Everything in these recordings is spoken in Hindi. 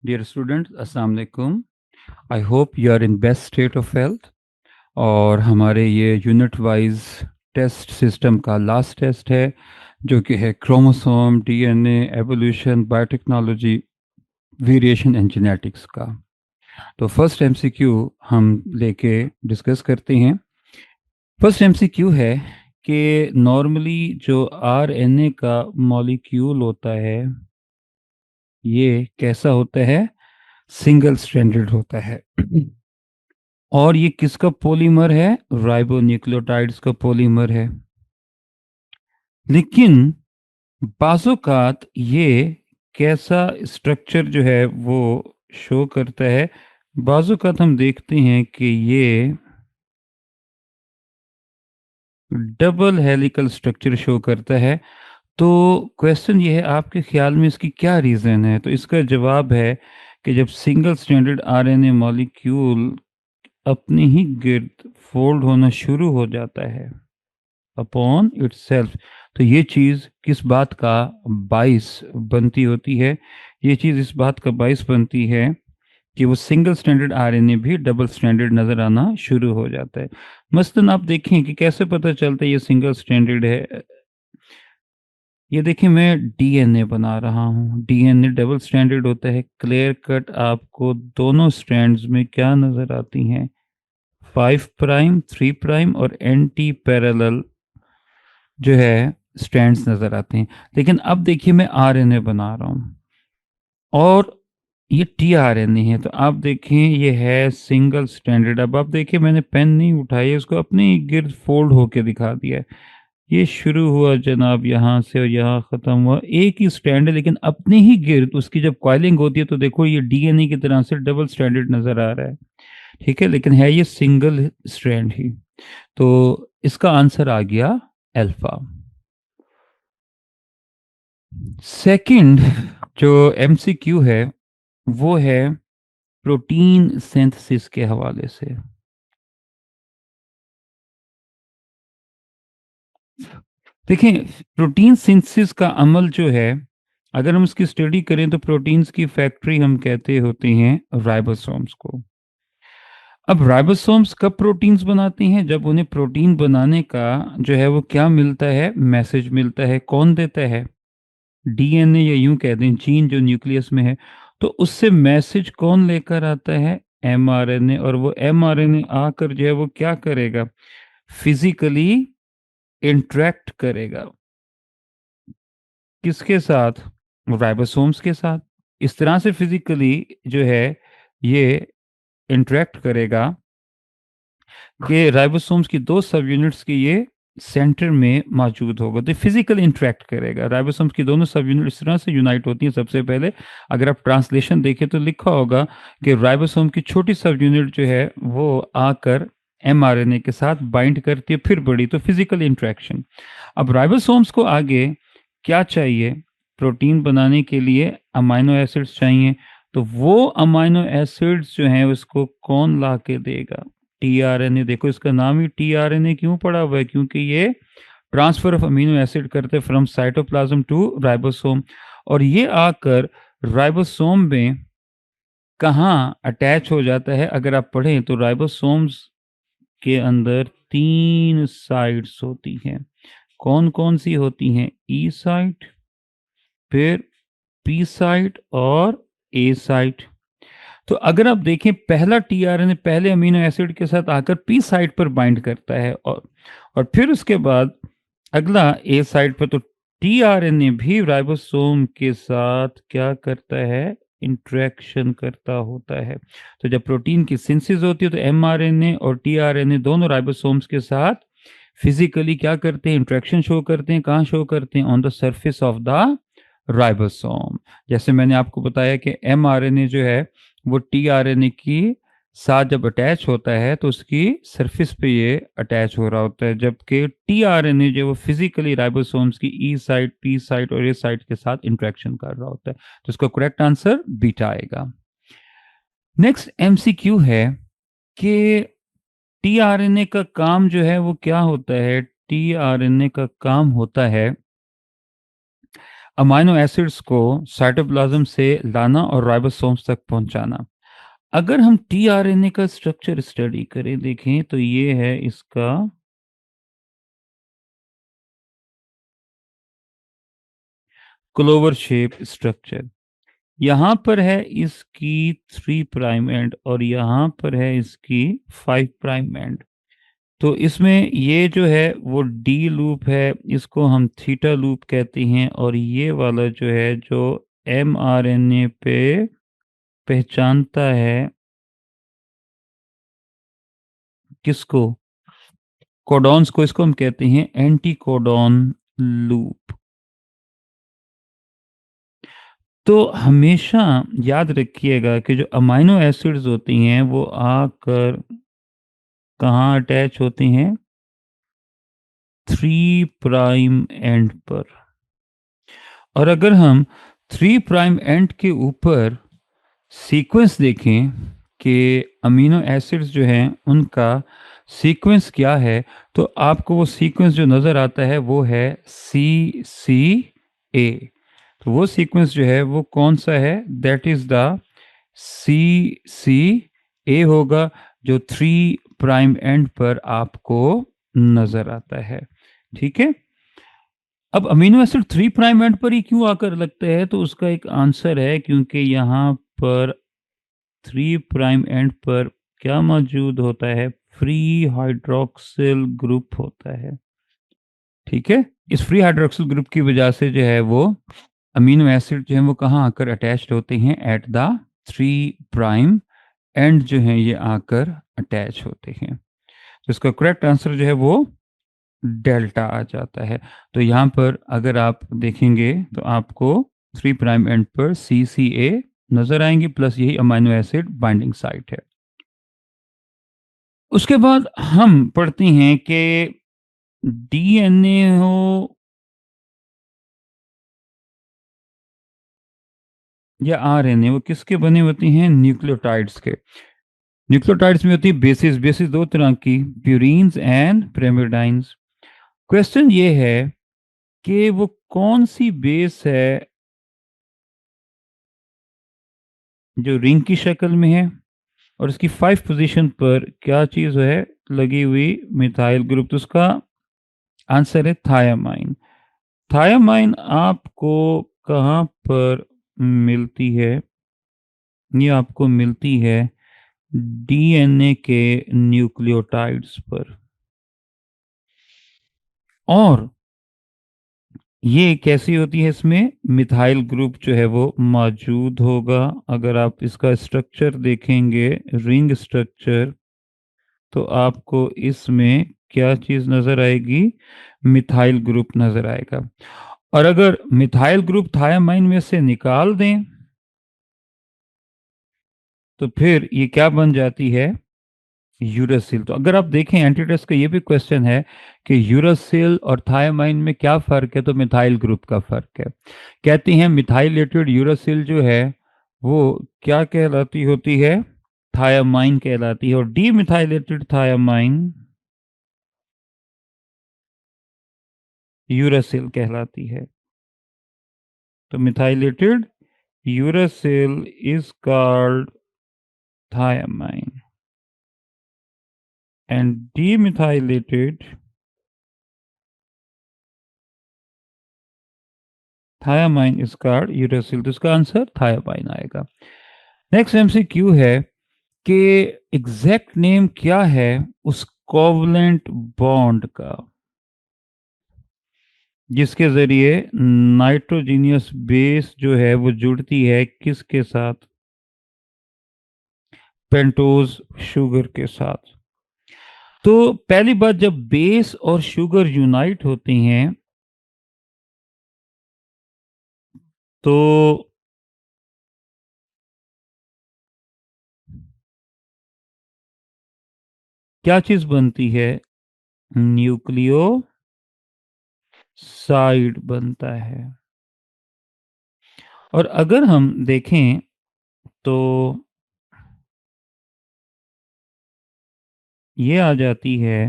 Dear students, Assalamu alaikum. I hope you are in best state of health. और हमारे ये यूनिट वाइज टेस्ट सिस्टम का लास्ट टेस्ट है जो कि है chromosome, DNA, evolution, biotechnology, variation and genetics का। तो फर्स्ट एमसीक्यू हम लेके डिस्कस करते हैं। फर्स्ट एमसीक्यू है कि नॉर्मली जो आरएनए का मॉलिक्यूल होता है ये कैसा होता है? सिंगल स्ट्रैंडेड होता है। और ये किसका पॉलीमर है? राइबोन्यूक्लियोटाइड्स का पॉलीमर है। लेकिन बाज़ोकात ये कैसा स्ट्रक्चर जो है वो शो करता है? बाज़ोकात हम देखते हैं कि ये डबल हेलिकल स्ट्रक्चर शो करता है। तो क्वेश्चन ये है, आपके ख्याल में इसकी क्या रीज़न है? तो इसका जवाब है कि जब सिंगल स्ट्रैंडेड आरएनए मॉलिक्यूल अपने ही गिर्द फोल्ड होना शुरू हो जाता है अपॉन इटसेल्फ, तो ये चीज़ किस बात का बाइस बनती होती है? ये चीज़ इस बात का बाइस बनती है कि वो सिंगल स्टैंडर्ड आरएनए भी डबल स्टैंडर्ड नज़र आना शुरू हो जाता है। मसलन आप देखें कि कैसे पता चलता है ये सिंगल स्टैंडर्ड है। ये देखिए, मैं डीएनए बना रहा हूँ। डीएनए डबल स्टैंडर्ड होता है। क्लियर कट आपको दोनों स्ट्रैंड्स में क्या नज़र आती हैं? 5 प्राइम, 3 प्राइम और एंटी पैरेलल जो है स्ट्रैंड्स नज़र आते हैं। लेकिन अब देखिए, मैं आरएनए बना रहा हूँ और ये टीआरएनए है। तो आप देखें, ये है सिंगल स्ट्रैंडेड। अब आप देखिए, मैंने पेन नहीं उठाई, उसको अपने ही गिर्द फोल्ड होके दिखा दिया है। ये शुरू हुआ जनाब यहाँ से और यहाँ ख़त्म हुआ। एक ही स्ट्रैंड है लेकिन अपने ही गिर्द उसकी जब कॉइलिंग होती है तो देखो ये डीएनए की तरह से डबल स्ट्रैंडेड नज़र आ रहा है। ठीक है, लेकिन है ये सिंगल स्ट्रैंड ही। तो इसका आंसर आ गया अल्फा। सेकंड जो एमसीक्यू है वो है प्रोटीन सिंथेसिस के हवाले से। देखें, प्रोटीन सिंथेसिस का अमल जो है, अगर हम उसकी स्टडी करें तो प्रोटीन्स की फैक्ट्री हम कहते होते हैं राइबोसोम्स को। अब राइबोसोम्स कब प्रोटीन्स बनाते हैं? जब उन्हें प्रोटीन बनाने का जो है वो क्या मिलता है? मैसेज मिलता है। कौन देता है? डीएनए, या यूं कह दें जीन जो न्यूक्लियस में है। तो उससे मैसेज कौन लेकर आता है? एमआरएनए। और वो एमआरएनए आकर जो है वो क्या करेगा? फिजिकली इंटरेक्ट करेगा। किसके साथ? राइबोसोम्स के साथ। इस तरह से फिजिकली जो है ये इंटरेक्ट करेगा कि राइबोसोम्स की दो सब यूनिट्स के ये सेंटर में मौजूद होगा। तो फिजिकल इंटरेक्ट करेगा। राइबोसोम्स की दोनों सब यूनिट इस तरह से यूनाइट होती हैं। सबसे पहले अगर आप ट्रांसलेशन देखें तो लिखा होगा कि राइबोसोम की छोटी सब यूनिट जो है वो आकर एमआरएनए के साथ बाइंड करती है, फिर बड़ी। तो फिजिकल इंटरेक्शन। अब राइबोसोम्स को आगे क्या चाहिए? प्रोटीन बनाने के लिए अमाइनो एसिड्स चाहिए। तो वो अमाइनो एसिड्स जो हैं उसको कौन ला के देगा? टीआरएनए। देखो, इसका नाम ही टीआरएनए क्यों पड़ा हुआ है? क्योंकि ये ट्रांसफर ऑफ अमीनो एसिड करते फ्रॉम साइटोप्लाज्म टू राइबोसोम। और ये आकर राइबोसोम में कहाँ अटैच हो जाता है? अगर आप पढ़ें तो राइबोसोम्स के अंदर 3 साइट्स होती हैं। कौन-कौन सी होती हैं? ई साइट, फिर पी साइट और ए साइट। तो अगर आप देखें, पहला टीआरएनए पहले अमीनो एसिड के साथ आकर पी साइट पर बाइंड करता है और फिर उसके बाद अगला ए साइट पर। तो टीआरएनए भी राइबोसोम के साथ क्या करता है? इंटरेक्शन करता होता है। तो जब प्रोटीन की सिंथेसिस होती है तो एमआरएनए और टीआरएनए दोनों राइबोसोम्स के साथ फिजिकली क्या करते हैं? इंटरेक्शन शो करते हैं। कहाँ शो करते हैं? On the surface of the ribosome. जैसे मैंने आपको बताया कि एमआरएनए जो है वो टीआरएनए की साथ जब अटैच होता है तो उसकी सरफेस पे ये अटैच हो रहा होता है, जबकि टीआरएनए जो वो फिजिकली राइबोसोम्स की ई साइट, पी साइट और ए साइट के साथ इंटरेक्शन कर रहा होता है। तो इसका करेक्ट आंसर बीटा आएगा। नेक्स्ट एमसीक्यू है कि टीआरएनए का काम जो है वो क्या होता है? टीआरएनए का काम होता है अमाइनो एसिड्स को साइटोप्लाज्म से लाना और राइबोसोम्स तक पहुंचाना। अगर हम टीआरएनए का स्ट्रक्चर स्टडी करें, देखें तो ये है इसका क्लोवर शेप स्ट्रक्चर। यहाँ पर है इसकी 3 प्राइम एंड और यहाँ पर है इसकी 5 प्राइम एंड। तो इसमें ये जो है वो डी लूप है, इसको हम थीटा लूप कहते हैं, और ये वाला जो है जो एमआरएनए पे पहचानता है किसको, कोडॉन्स को, इसको हम कहते हैं एंटी कोडॉन लूप। तो हमेशा याद रखिएगा कि जो अमाइनो एसिड्स होती हैं वो आकर कहाँ अटैच होती हैं, 3 प्राइम एंड पर। और अगर हम 3 प्राइम एंड के ऊपर सीक्वेंस देखें कि अमीनो एसिड्स जो हैं उनका सीक्वेंस क्या है, तो आपको वो सीक्वेंस जो नज़र आता है वो है सी सी ए। तो वो सीक्वेंस जो है वो कौन सा है, दैट इज़ द सी सी ए होगा, जो 3 प्राइम एंड पर आपको नज़र आता है। ठीक है। अब अमीनो एसिड 3 प्राइम एंड पर ही क्यों आकर लगते हैं, तो उसका एक आंसर है, क्योंकि यहाँ पर 3 प्राइम एंड पर क्या मौजूद होता है, फ्री हाइड्रोक्सिल ग्रुप होता है। ठीक है। इस फ्री हाइड्रोक्सिल ग्रुप की वजह से जो है वो अमीनो एसिड जो है वो कहाँ आकर अटैच्ड होते हैं, एट द 3 प्राइम एंड जो है ये आकर अटैच होते हैं। तो इसका करेक्ट आंसर जो है वो डेल्टा आ जाता है। तो यहाँ पर अगर आप देखेंगे तो आपको 3 प्राइम एंड पर सी सी ए नजर आएंगे, प्लस यही अमाइनो एसिड बाइंडिंग साइट है। उसके बाद हम पढ़ते हैं कि डीएनए हो या आरएनए, वो किसके बने होते हैं, न्यूक्लियोटाइड्स के। न्यूक्लियोटाइड्स में होती है बेसिस, बेसिस दो तरह की, प्यूरीन्स एंड पिरिमिडाइंस। क्वेश्चन ये है कि वो कौन सी बेस है जो रिंग की शक्ल में है और इसकी 5 पोजीशन पर क्या चीज है लगी हुई, मिथाइल ग्रुप। तो उसका आंसर है थायामाइन। थायामाइन आपको कहाँ पर मिलती है, ये आपको मिलती है डीएनए के न्यूक्लियोटाइड्स पर। और ये कैसी होती है, इसमें मिथाइल ग्रुप जो है वो मौजूद होगा। अगर आप इसका स्ट्रक्चर देखेंगे, रिंग स्ट्रक्चर, तो आपको इसमें क्या चीज नजर आएगी, मिथाइल ग्रुप नजर आएगा। और अगर मिथाइल ग्रुप थायामाइन में से निकाल दें तो फिर ये क्या बन जाती है, यूरासिल। तो अगर आप देखें एंटीट्रस्ट का ये भी क्वेश्चन है कि यूरासिल और थायामाइन में क्या फर्क है, तो मिथाइल ग्रुप का फर्क है। कहती हैं मिथाइलेटेड यूरासिल जो है वो क्या कहलाती होती है, थायामाइन कहलाती है, और डीमिथाइलेटेड थायामाइन यूरासिल कहलाती है। तो methylated uracil is called thiamine and demethylated thiamine is called uracil। तो इसका आंसर thiamine आएगा। नेक्स्ट एमसीक्यू है कि एग्जैक्ट नेम क्या है उस कोवलेंट बॉन्ड का जिसके जरिए नाइट्रोजीनियस बेस जो है वो जुड़ती है किसके साथ, पेंटोज शुगर के साथ। तो पहली बात, जब बेस और शुगर यूनाइट होती हैं तो क्या चीज बनती है, न्यूक्लियोसाइड बनता है। और अगर हम देखें तो ये आ जाती है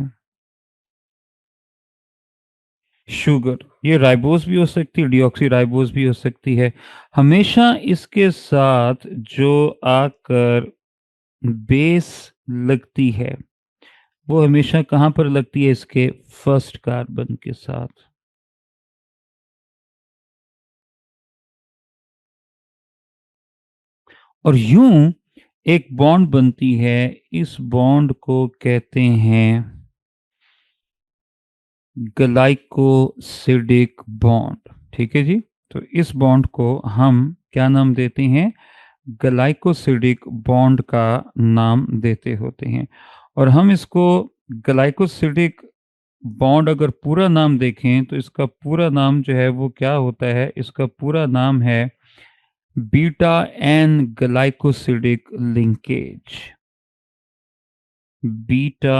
शुगर, ये राइबोस भी हो सकती है, डीऑक्सी भी हो सकती है। हमेशा इसके साथ जो आकर बेस लगती है, वो हमेशा कहाँ पर लगती है? इसके फर्स्ट कार्बन के साथ। और यूं एक बॉन्ड बनती है, इस बॉन्ड को कहते हैं ग्लाइकोसिडिक बॉन्ड। ठीक है जी? तो इस बॉन्ड को हम क्या नाम देते हैं? ग्लाइकोसिडिक बॉन्ड का नाम देते होते हैं। और हम इसको ग्लाइकोसिडिक बॉन्ड अगर पूरा नाम देखें तो इसका पूरा नाम जो है वो क्या होता है? इसका पूरा नाम है beta N glycosidic linkage. Beta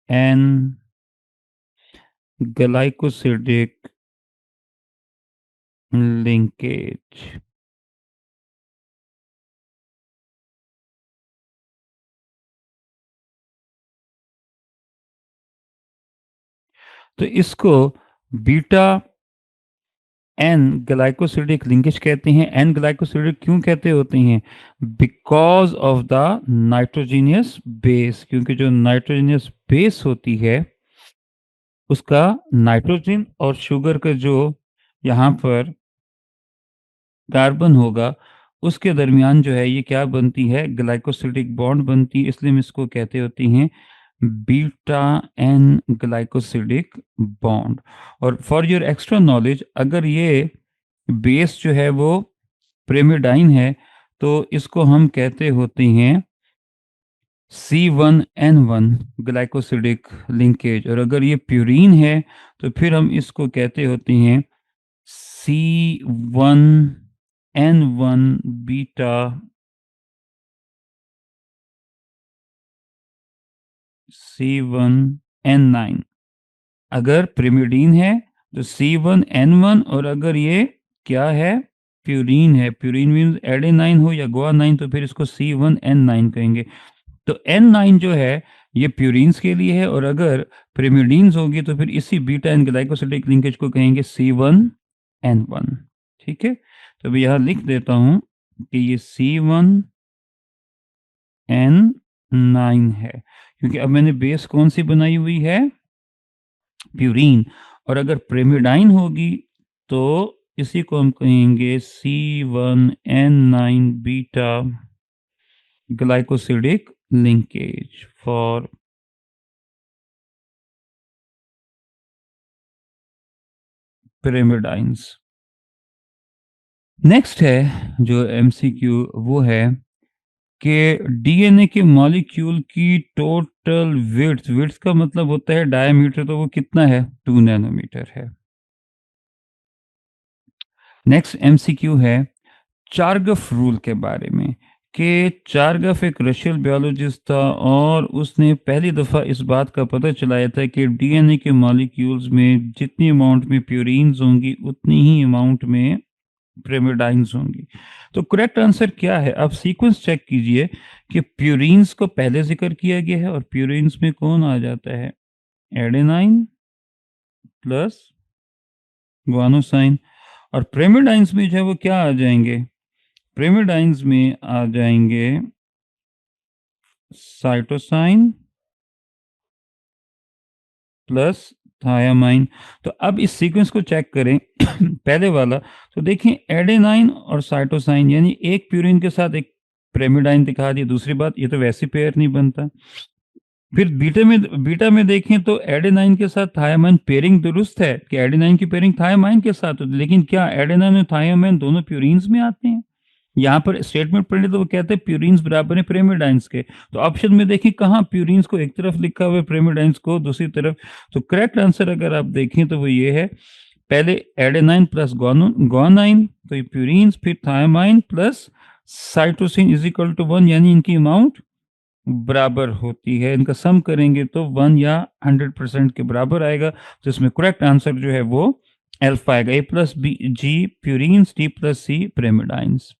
N glycosidic linkage. तो इसको बीटा एन ग्लाइकोसिडिक लिंकेज कहते हैं। एन ग्लाइकोसिडिक क्यों कहते होते हैं? Because of the nitrogenous base, क्योंकि जो नाइट्रोजीनियस बेस होती है उसका नाइट्रोजन और शुगर का जो यहाँ पर कार्बन होगा उसके दरमियान जो है ये क्या बनती है? ग्लाइकोसिडिक बॉन्ड बनती है। इसलिए हम इसको कहते होते हैं बीटा एन ग्लाइकोसिडिक बॉन्ड। और फॉर योर एक्स्ट्रा नॉलेज, अगर ये बेस जो है वो प्रेमिडाइन है तो इसको हम कहते होते हैं C1N1 ग्लाइकोसिडिक लिंकेज। और अगर ये प्यूरीन है तो फिर हम इसको कहते होते हैं C1N1 बीटा C1N9। अगर प्रिमिडीन है तो C1N1, और अगर ये क्या है? प्यूरीन है। प्यूरीन मीन्स एडेनाइन हो या गुआनाइन, तो फिर इसको C1N9 कहेंगे। तो N9 जो है ये प्यूरीन्स के लिए है, और अगर प्रिमिडीन्स होगी तो फिर इसी बीटा एन ग्लाइकोसिडिक लिंकेज को कहेंगे C1N1। ठीक है? तो अभी यहाँ लिख देता हूं कि ये C1N9 है, क्योंकि अब मैंने बेस कौन सी बनाई हुई है? प्यूरीन। और अगर प्रेमिडाइन होगी तो इसी को हम कहेंगे C1N9 beta glycosidic linkage for pyrimidines. Next है जो एमसीक्यू, वो है कि डीएनए के मॉलिक्यूल की टोटल विड्थ, विड्थ का मतलब होता है डायमीटर, तो वो कितना है? 2 नैनोमीटर है। नेक्स्ट एमसीक्यू है चार्गफ रूल के बारे में, कि चार्गफ एक रशियन बायोलॉजिस्ट था और उसने पहली दफ़ा इस बात का पता चलाया था कि डीएनए के मॉलिक्यूल्स में जितनी अमाउंट में प्यूरीन्स होंगी उतनी ही अमाउंट में प्रेमिडाइंस होंगी। तो करेक्ट आंसर क्या है? आप सीक्वेंस चेक कीजिए कि प्यूरीन्स को पहले जिक्र किया गया है, और प्यूरीन्स में कौन आ जाता है? Adenine plus गुआनोसाइन। और प्रेमिडाइंस में जो है वो क्या आ जाएंगे? प्रेमिडाइंस में आ जाएंगे साइटोसाइन प्लस थायामाइन। तो अब इस सीक्वेंस को चेक करें पहले वाला, तो देखिए एडेनाइन और साइटोसाइन, यानी एक प्यूरिन के साथ एक प्रेमिडाइन दिखा दिया। दूसरी बात, ये तो वैसे पेयर नहीं बनता। फिर बीटा में देखें तो एडेनाइन के साथ थायामाइन पेयरिंग दुरुस्त है कि एडेनाइन की पेयरिंग थायामाइन के साथ होती है, लेकिन क्या एडेनाइन और थायामाइन दोनों प्यूरिन्स में आते हैं? यहाँ पर स्टेटमेंट पढ़े तो वो कहते हैं प्यूरिन्स बराबर है प्रेमिडाइंस के। तो ऑप्शन में देखिए कहाँ प्यूरिन्स को एक तरफ लिखा हुआ है, प्रेमिडाइंस को दूसरी तरफ। तो करेक्ट आंसर अगर आप देखें तो वो ये है, पहले एडेनाइन प्लस गुआनाइन, तो ये प्यूरिन्स, फिर thymine plus cytosine is equal to 1, यानी इनकी अमाउंट बराबर होती है। इनका सम करेंगे तो 1 या 100% के बराबर आएगा। तो इसमें करेक्ट आंसर जो है वो एल्फा आएगा। ए प्लस बी जी प्यूरिन्स, टी प्लस सी प्रेमिडाइंस।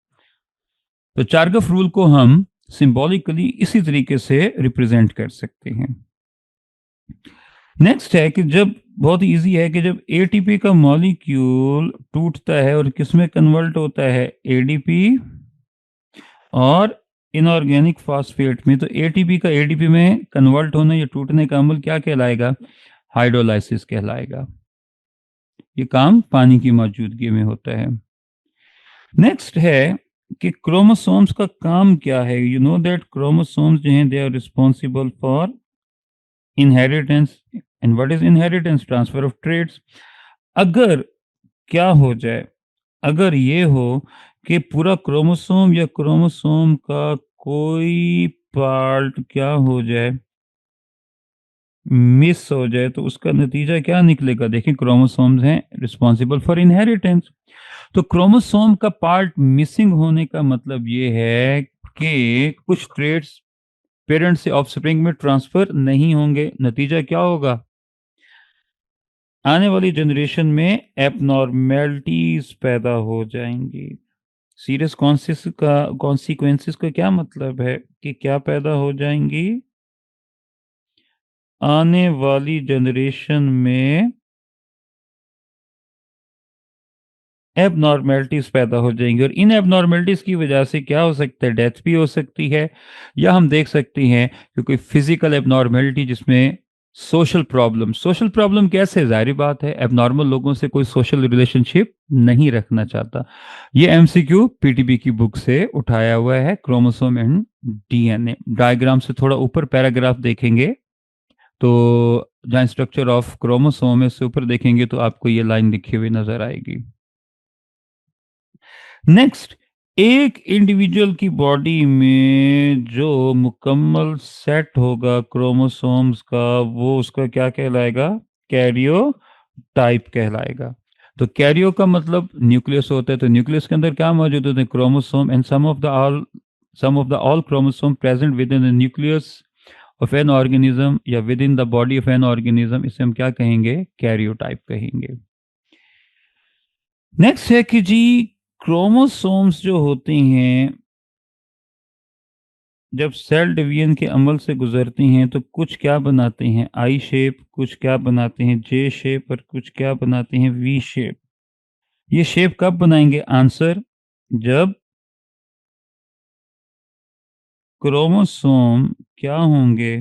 तो चार्गफ रूल को हम सिंबॉलिकली इसी तरीके से रिप्रेजेंट कर सकते हैं। नेक्स्ट है कि जब बहुत ईजी है कि जब एटीपी का मॉलिक्यूल टूटता है और किसमें कन्वर्ट होता है, एडीपी और इनऑर्गेनिक फॉस्फेट में, तो एटीपी का एडीपी में कन्वर्ट होना या टूटने का अमल क्या कहलाएगा, हाइड्रोलाइसिस कहलाएगा। ये काम पानी की मौजूदगी में होता है। नेक्स्ट है कि क्रोमोसोम्स का काम क्या है। यू नो दैट क्रोमोसोम्स जो हैं they are responsible for inheritance. And what is inheritance, transfer of traits. अगर क्या हो जाए, अगर ये हो कि पूरा क्रोमोसोम या क्रोमोसोम का कोई पार्ट क्या हो जाए, मिस हो जाए, तो उसका नतीजा क्या निकलेगा। देखिए क्रोमोसोम्स हैं रिस्पॉन्सिबल फॉर इनहेरिटेंस, तो क्रोमोसोम का पार्ट मिसिंग होने का मतलब ये है कि कुछ ट्रेड्स पेरेंट से ऑफस्प्रिंग में ट्रांसफर नहीं होंगे। नतीजा क्या होगा, आने वाली जनरेशन में एबनॉर्मेलिटीज पैदा हो जाएंगी। सीरियस कॉन्सिक्वेंसेस का क्या मतलब है कि क्या पैदा हो जाएंगी, आने वाली जनरेशन में एबनॉर्मेलिटीज पैदा हो जाएंगी, और इन एबनॉर्मेलिटीज की वजह से क्या हो सकता है, डेथ भी हो सकती है, या हम देख सकते हैं कि कोई फिजिकल एबनॉर्मेलिटी जिसमें सोशल प्रॉब्लम कैसे, जाहिर बात है एबनॉर्मल लोगों से कोई सोशल रिलेशनशिप नहीं रखना चाहता। ये एमसीक्यू पीटीबी की बुक से उठाया हुआ है, क्रोमोसोम एंड डीएनए। डायग्राम से थोड़ा ऊपर पैराग्राफ देखेंगे तो जहाँ स्ट्रक्चर ऑफ क्रोमोसोम है उससे ऊपर देखेंगे तो आपको ये लाइन लिखी हुई नजर आएगी। नेक्स्ट, एक इंडिविजुअल की बॉडी में जो मुकम्मल सेट होगा क्रोमोसोम्स का, वो उसका क्या कहलाएगा, कैरियो टाइप कहलाएगा। तो कैरियो का मतलब न्यूक्लियस होता है, तो न्यूक्लियस के अंदर क्या मौजूद होते हैं, chromosome and sum of the all chromosome present within the nucleus of an organism या within the body of an organism, इसे हम क्या कहेंगे, कैरियो टाइप कहेंगे। नेक्स्ट है कि जी क्रोमोसोम्स जो होते हैं जब सेल डिवीजन के अमल से गुजरती हैं तो कुछ क्या बनाते हैं, आई शेप, कुछ क्या बनाते हैं, जे शेप, और कुछ क्या बनाते हैं, वी शेप। ये शेप कब बनाएंगे, आंसर, जब क्रोमोसोम क्या होंगे,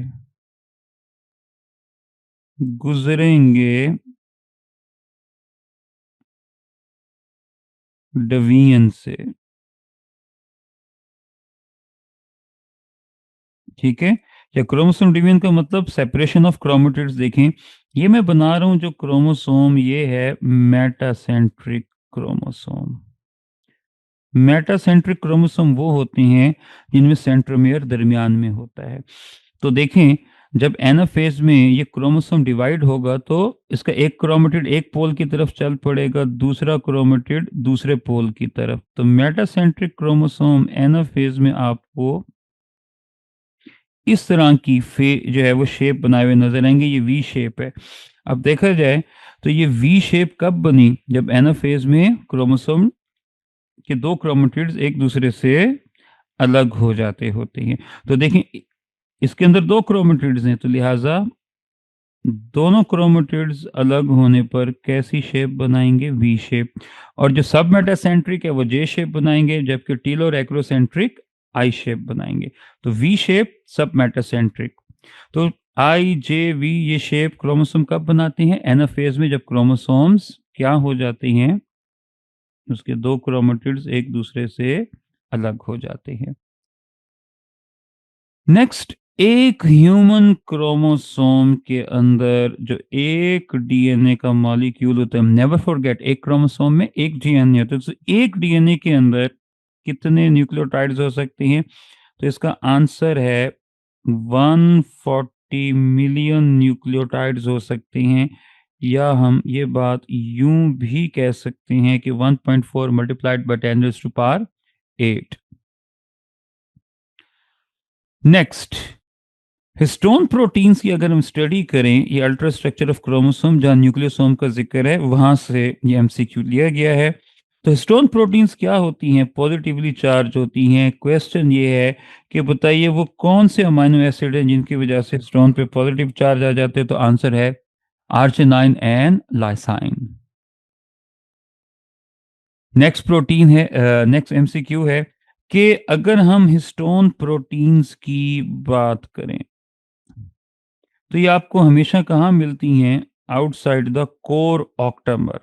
गुजरेंगे डिवीजन से। ठीक है, या क्रोमोसोम डिवीजन का मतलब सेपरेशन ऑफ क्रोमेटिड्स। देखें ये मैं बना रहा हूं जो क्रोमोसोम, ये है मेटासेंट्रिक क्रोमोसोम। मेटासेंट्रिक क्रोमोसोम वो होते हैं जिनमें सेंट्रोमियर दरमियान में होता है। तो देखें जब एनाफेज में ये क्रोमोसोम डिवाइड होगा तो इसका एक क्रोमेटिड एक पोल की तरफ चल पड़ेगा, दूसरा क्रोमेटिड दूसरे पोल की तरफ। तो मेटासेंट्रिक क्रोमोसोम एनाफेज में आपको इस तरह की जो है वो शेप बनाए हुए नजर आएंगे, ये वी शेप है। अब देखा जाए तो ये वी शेप कब बनी, जब एनाफेज में क्रोमोसोम के दो क्रोमेटिड्स एक दूसरे से अलग हो जाते होते हैं। तो देखें इसके अंदर दो क्रोमेटिड्स हैं, तो लिहाजा दोनों क्रोमेटिड्स अलग होने पर कैसी शेप बनाएंगे, वी शेप। और जो सब मेटासेंट्रिक है वो जे शेप बनाएंगे, जबकि टीलो और एक्रोसेंट्रिक आई शेप बनाएंगे। तो वी शेप सब मेटासेंट्रिक। तो आई जे वी ये शेप क्रोमोसोम कब बनाते हैं, एनाफेज में, जब क्रोमोसोम्स क्या हो जाते हैं, उसके दो क्रोमेटिड्स एक दूसरे से अलग हो जाते हैं। नेक्स्ट, एक ह्यूमन क्रोमोसोम के अंदर जो एक डीएनए का मॉलिक्यूल होता है, नेवर फॉरगेट एक क्रोमोसोम में एक डीएनए होता है, तो एक डीएनए के अंदर कितने न्यूक्लियोटाइड्स हो सकते हैं, तो इसका आंसर है 140 मिलियन न्यूक्लियोटाइड्स हो सकते हैं। या हम ये बात यूं भी कह सकते हैं कि 1.4 multiplied by 10 raised to power 8। Next, histone proteins की अगर हम स्टडी करें, ये अल्ट्रा स्ट्रक्चर ऑफ क्रोमोसोम जहां न्यूक्लियोसोम का जिक्र है वहां से ये एमसीक्यू लिया गया है। तो हिस्टोन प्रोटीन्स क्या होती हैं, पॉजिटिवली चार्ज होती हैं। क्वेश्चन ये है कि बताइए वो कौन से अमाइनो एसिड हैं जिनकी वजह से हिस्टोन पे पॉजिटिव चार्ज आ जाते हैं, तो आंसर है arginine and lysine. Next protein है, नेक्स्ट एमसीक्यू है कि अगर हम हिस्टोन प्रोटीन्स की बात करें तो ये आपको हमेशा कहाँ मिलती हैं? Outside the core octamer.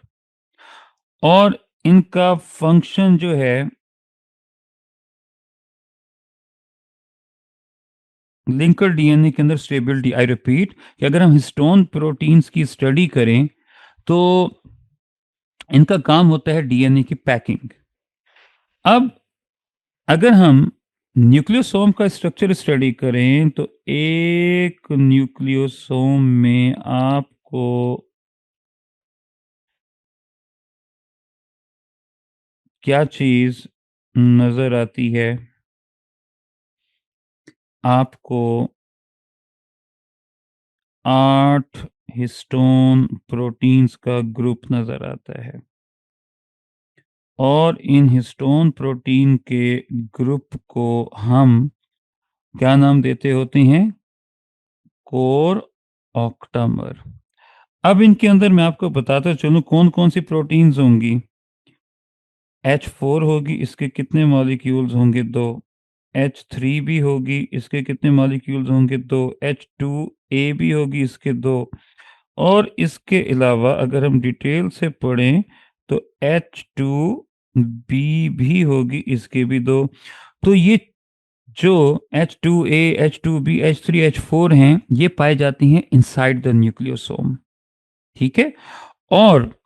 और इनका फंक्शन जो है लिंकर डीएनए के अंदर स्टेबिलिटी। आई रिपीट कि अगर हम हिस्टोन प्रोटीन्स की स्टडी करें तो इनका काम होता है डीएनए की पैकिंग। अब अगर हम न्यूक्लियोसोम का स्ट्रक्चर स्टडी करें तो एक न्यूक्लियोसोम में आपको क्या चीज नजर आती है? आपको 8 हिस्टोन प्रोटीन्स का ग्रुप नजर आता है और इन हिस्टोन प्रोटीन के ग्रुप को हम क्या नाम देते होते हैं? Core octamer. अब इनके अंदर मैं आपको बताता चलूं कौन कौन सी प्रोटीन्स होंगी। H4 होगी, इसके कितने मॉलिक्यूल्स होंगे? 2। H3 भी होगी, इसके कितने मॉलिक्यूल्स होंगे? 2। H2A भी होगी, इसके 2। और इसके अलावा अगर हम डिटेल से पढ़ें तो H2B भी होगी, इसके भी 2। तो ये जो H2A, H2B, H3, H4 हैं, ये पाए जाती हैं इनसाइड द न्यूक्लियोसोम। ठीक है। और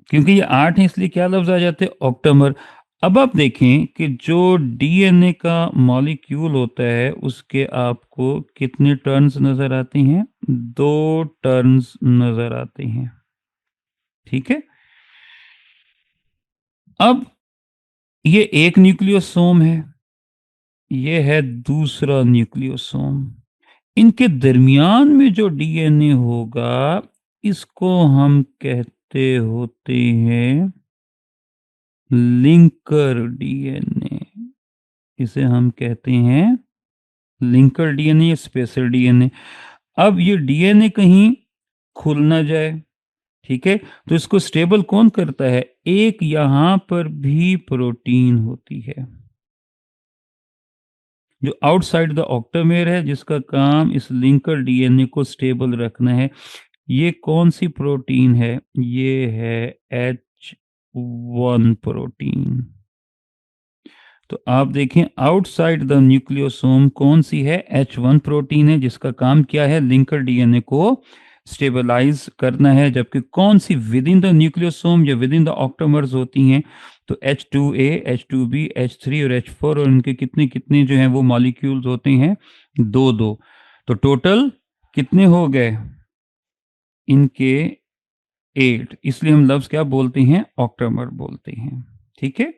क्योंकि ये 8 है इसलिए क्या लफ्ज आ जाते हैं? ऑक्टामर। अब आप देखें कि जो डीएनए का मॉलिक्यूल होता है उसके आपको कितने टर्न्स नजर आते हैं? 2 टर्न्स नजर आते हैं। ठीक है। अब ये एक न्यूक्लियोसोम है, ये है दूसरा न्यूक्लियोसोम। इनके दरमियान में जो डीएनए होगा इसको हम कहते होते हैं लिंकर डीएनए। इसे हम कहते हैं लिंकर डीएनए या स्पेशल डीएनए। अब ये डीएनए कहीं खुल ना जाए, ठीक है, तो इसको स्टेबल कौन करता है? एक यहां पर भी प्रोटीन होती है जो आउटसाइड द ऑक्टामेर है, जिसका काम इस लिंकर डीएनए को स्टेबल रखना है। ये कौन सी प्रोटीन है? ये है H1 प्रोटीन। तो आप देखें आउटसाइड द न्यूक्लियोसोम कौन सी है? H1 प्रोटीन है, जिसका काम क्या है? लिंकर डीएनए को स्टेबलाइज करना है। जबकि कौन सी विद इन द न्यूक्लियोसोम या विद इन द ऑक्टोमर्स होती हैं? तो H2A, H2B, H3 और H4, और इनके कितने कितने जो हैं वो मॉलिक्यूल्स होते हैं? 2-2। तो टोटल कितने हो गए इनके? 8। इसलिए हम लफ्ज क्या बोलते हैं? ऑक्टोमर बोलते हैं। ठीक है।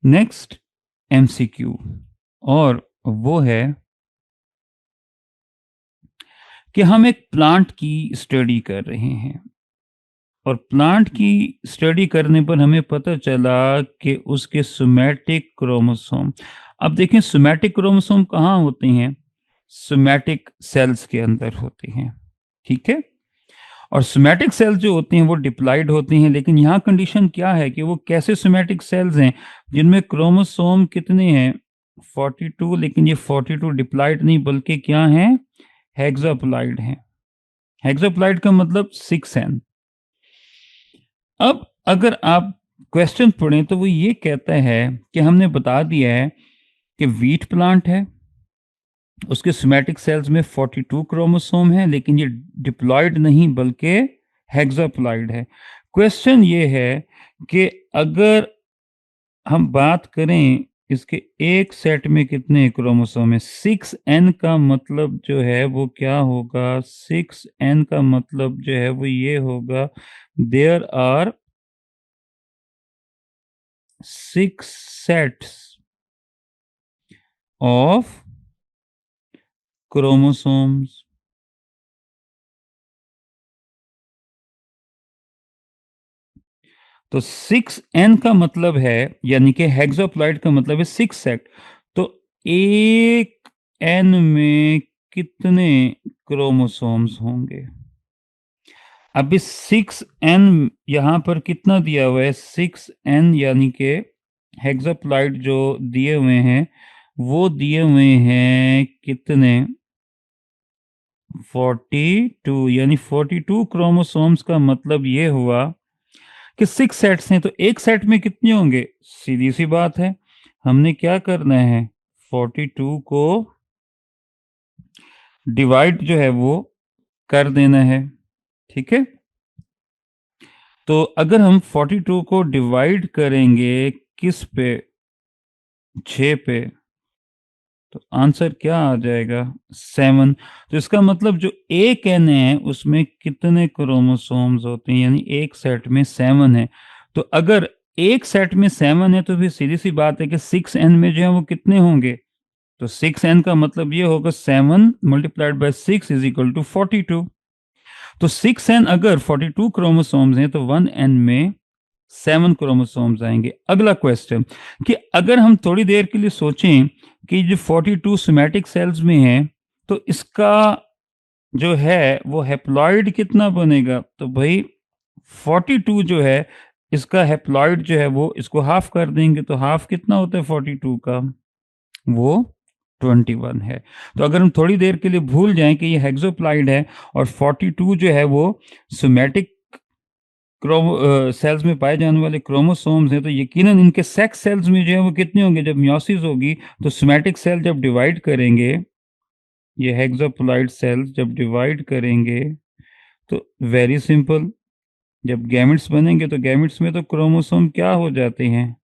नेक्स्ट एमसीक्यू, और वो है कि हम एक प्लांट की स्टडी कर रहे हैं और प्लांट की स्टडी करने पर हमें पता चला कि उसके सोमैटिक क्रोमोसोम। अब देखें सोमैटिक क्रोमोसोम कहाँ होते हैं? सोमैटिक सेल्स के अंदर होते हैं। ठीक है। और सोमैटिक सेल्स जो होते हैं वो डिप्लॉइड होते हैं, लेकिन यहाँ कंडीशन क्या है कि वो कैसे सोमैटिक सेल्स हैं जिनमें क्रोमोसोम कितने हैं? 42। लेकिन ये 42 डिप्लॉइड नहीं बल्कि क्या हैं? हेक्साप्लॉइड हैं। हेक्साप्लॉइड का मतलब 6n। अब अगर आप क्वेश्चन पढ़ें तो वो ये कहता है कि हमने बता दिया है कि वीट प्लांट है, उसके सोमैटिक सेल्स में 42 क्रोमोसोम है, लेकिन ये डिप्लॉइड नहीं बल्कि हेक्साप्लॉइड है। क्वेश्चन ये है कि अगर हम बात करें इसके एक सेट में कितने क्रोमोसोम है? 6n का मतलब जो है वो क्या होगा? 6n का मतलब जो है वो ये होगा, there are 6 sets of chromosomes. तो 6n का मतलब है, यानी कि हेक्साप्लॉइड का मतलब है 6 सेट। तो एक n में कितने क्रोमोसोम्स होंगे। अब इस 6n यहां पर कितना दिया हुआ है, 6n यानी कि हेक्साप्लॉइड जो दिए हुए हैं वो दिए हुए हैं कितने, 42, यानी 42 क्रोमोसोम्स का मतलब ये हुआ कि 6 सेट्स हैं तो एक सेट में कितने होंगे, सीधी सी बात है, हमने क्या करना है, 42 को डिवाइड जो है वो कर देना है, ठीक है। तो अगर हम 42 को डिवाइड करेंगे किस पे, 6 पे, तो आंसर क्या आ जाएगा, 7। तो इसका मतलब जो एक एन है उसमें कितने क्रोमोसोम्स होते हैं, यानी एक सेट में 7 है। तो अगर एक सेट में 7 है तो फिर सीधी सी बात है कि 6n में जो है वो कितने होंगे, तो 6n का मतलब ये होगा 7 multiplied by 6 is equal to 42। तो 6n अगर 42 क्रोमोसोम्स हैं तो 1n में 7 क्रोमोसोम्स आएंगे। अगला क्वेश्चन कि अगर हम थोड़ी देर के लिए सोचें कि जो 42 सोमैटिक सेल्स में है तो इसका जो है वो हैप्लॉइड कितना बनेगा, तो भाई 42 जो है इसका हैप्लॉइड जो है वो इसको हाफ कर देंगे, तो हाफ कितना होता है 42 का, वो 21 है। तो अगर हम थोड़ी देर के लिए भूल जाएं कि ये हेक्सोप्लॉइड है और 42 जो है वो सोमैटिक सेल्स में पाए जाने वाले क्रोमोसोम्स हैं, तो यकीनन इनके सेक्स सेल्स में जो है वो कितने होंगे, जब मियोसिस होगी तो सोमैटिक सेल जब डिवाइड करेंगे, ये हेक्सोप्लॉइड सेल्स जब डिवाइड करेंगे तो वेरी सिंपल, जब गैमेट्स बनेंगे तो गैमेट्स में तो क्रोमोसोम क्या हो जाते हैं,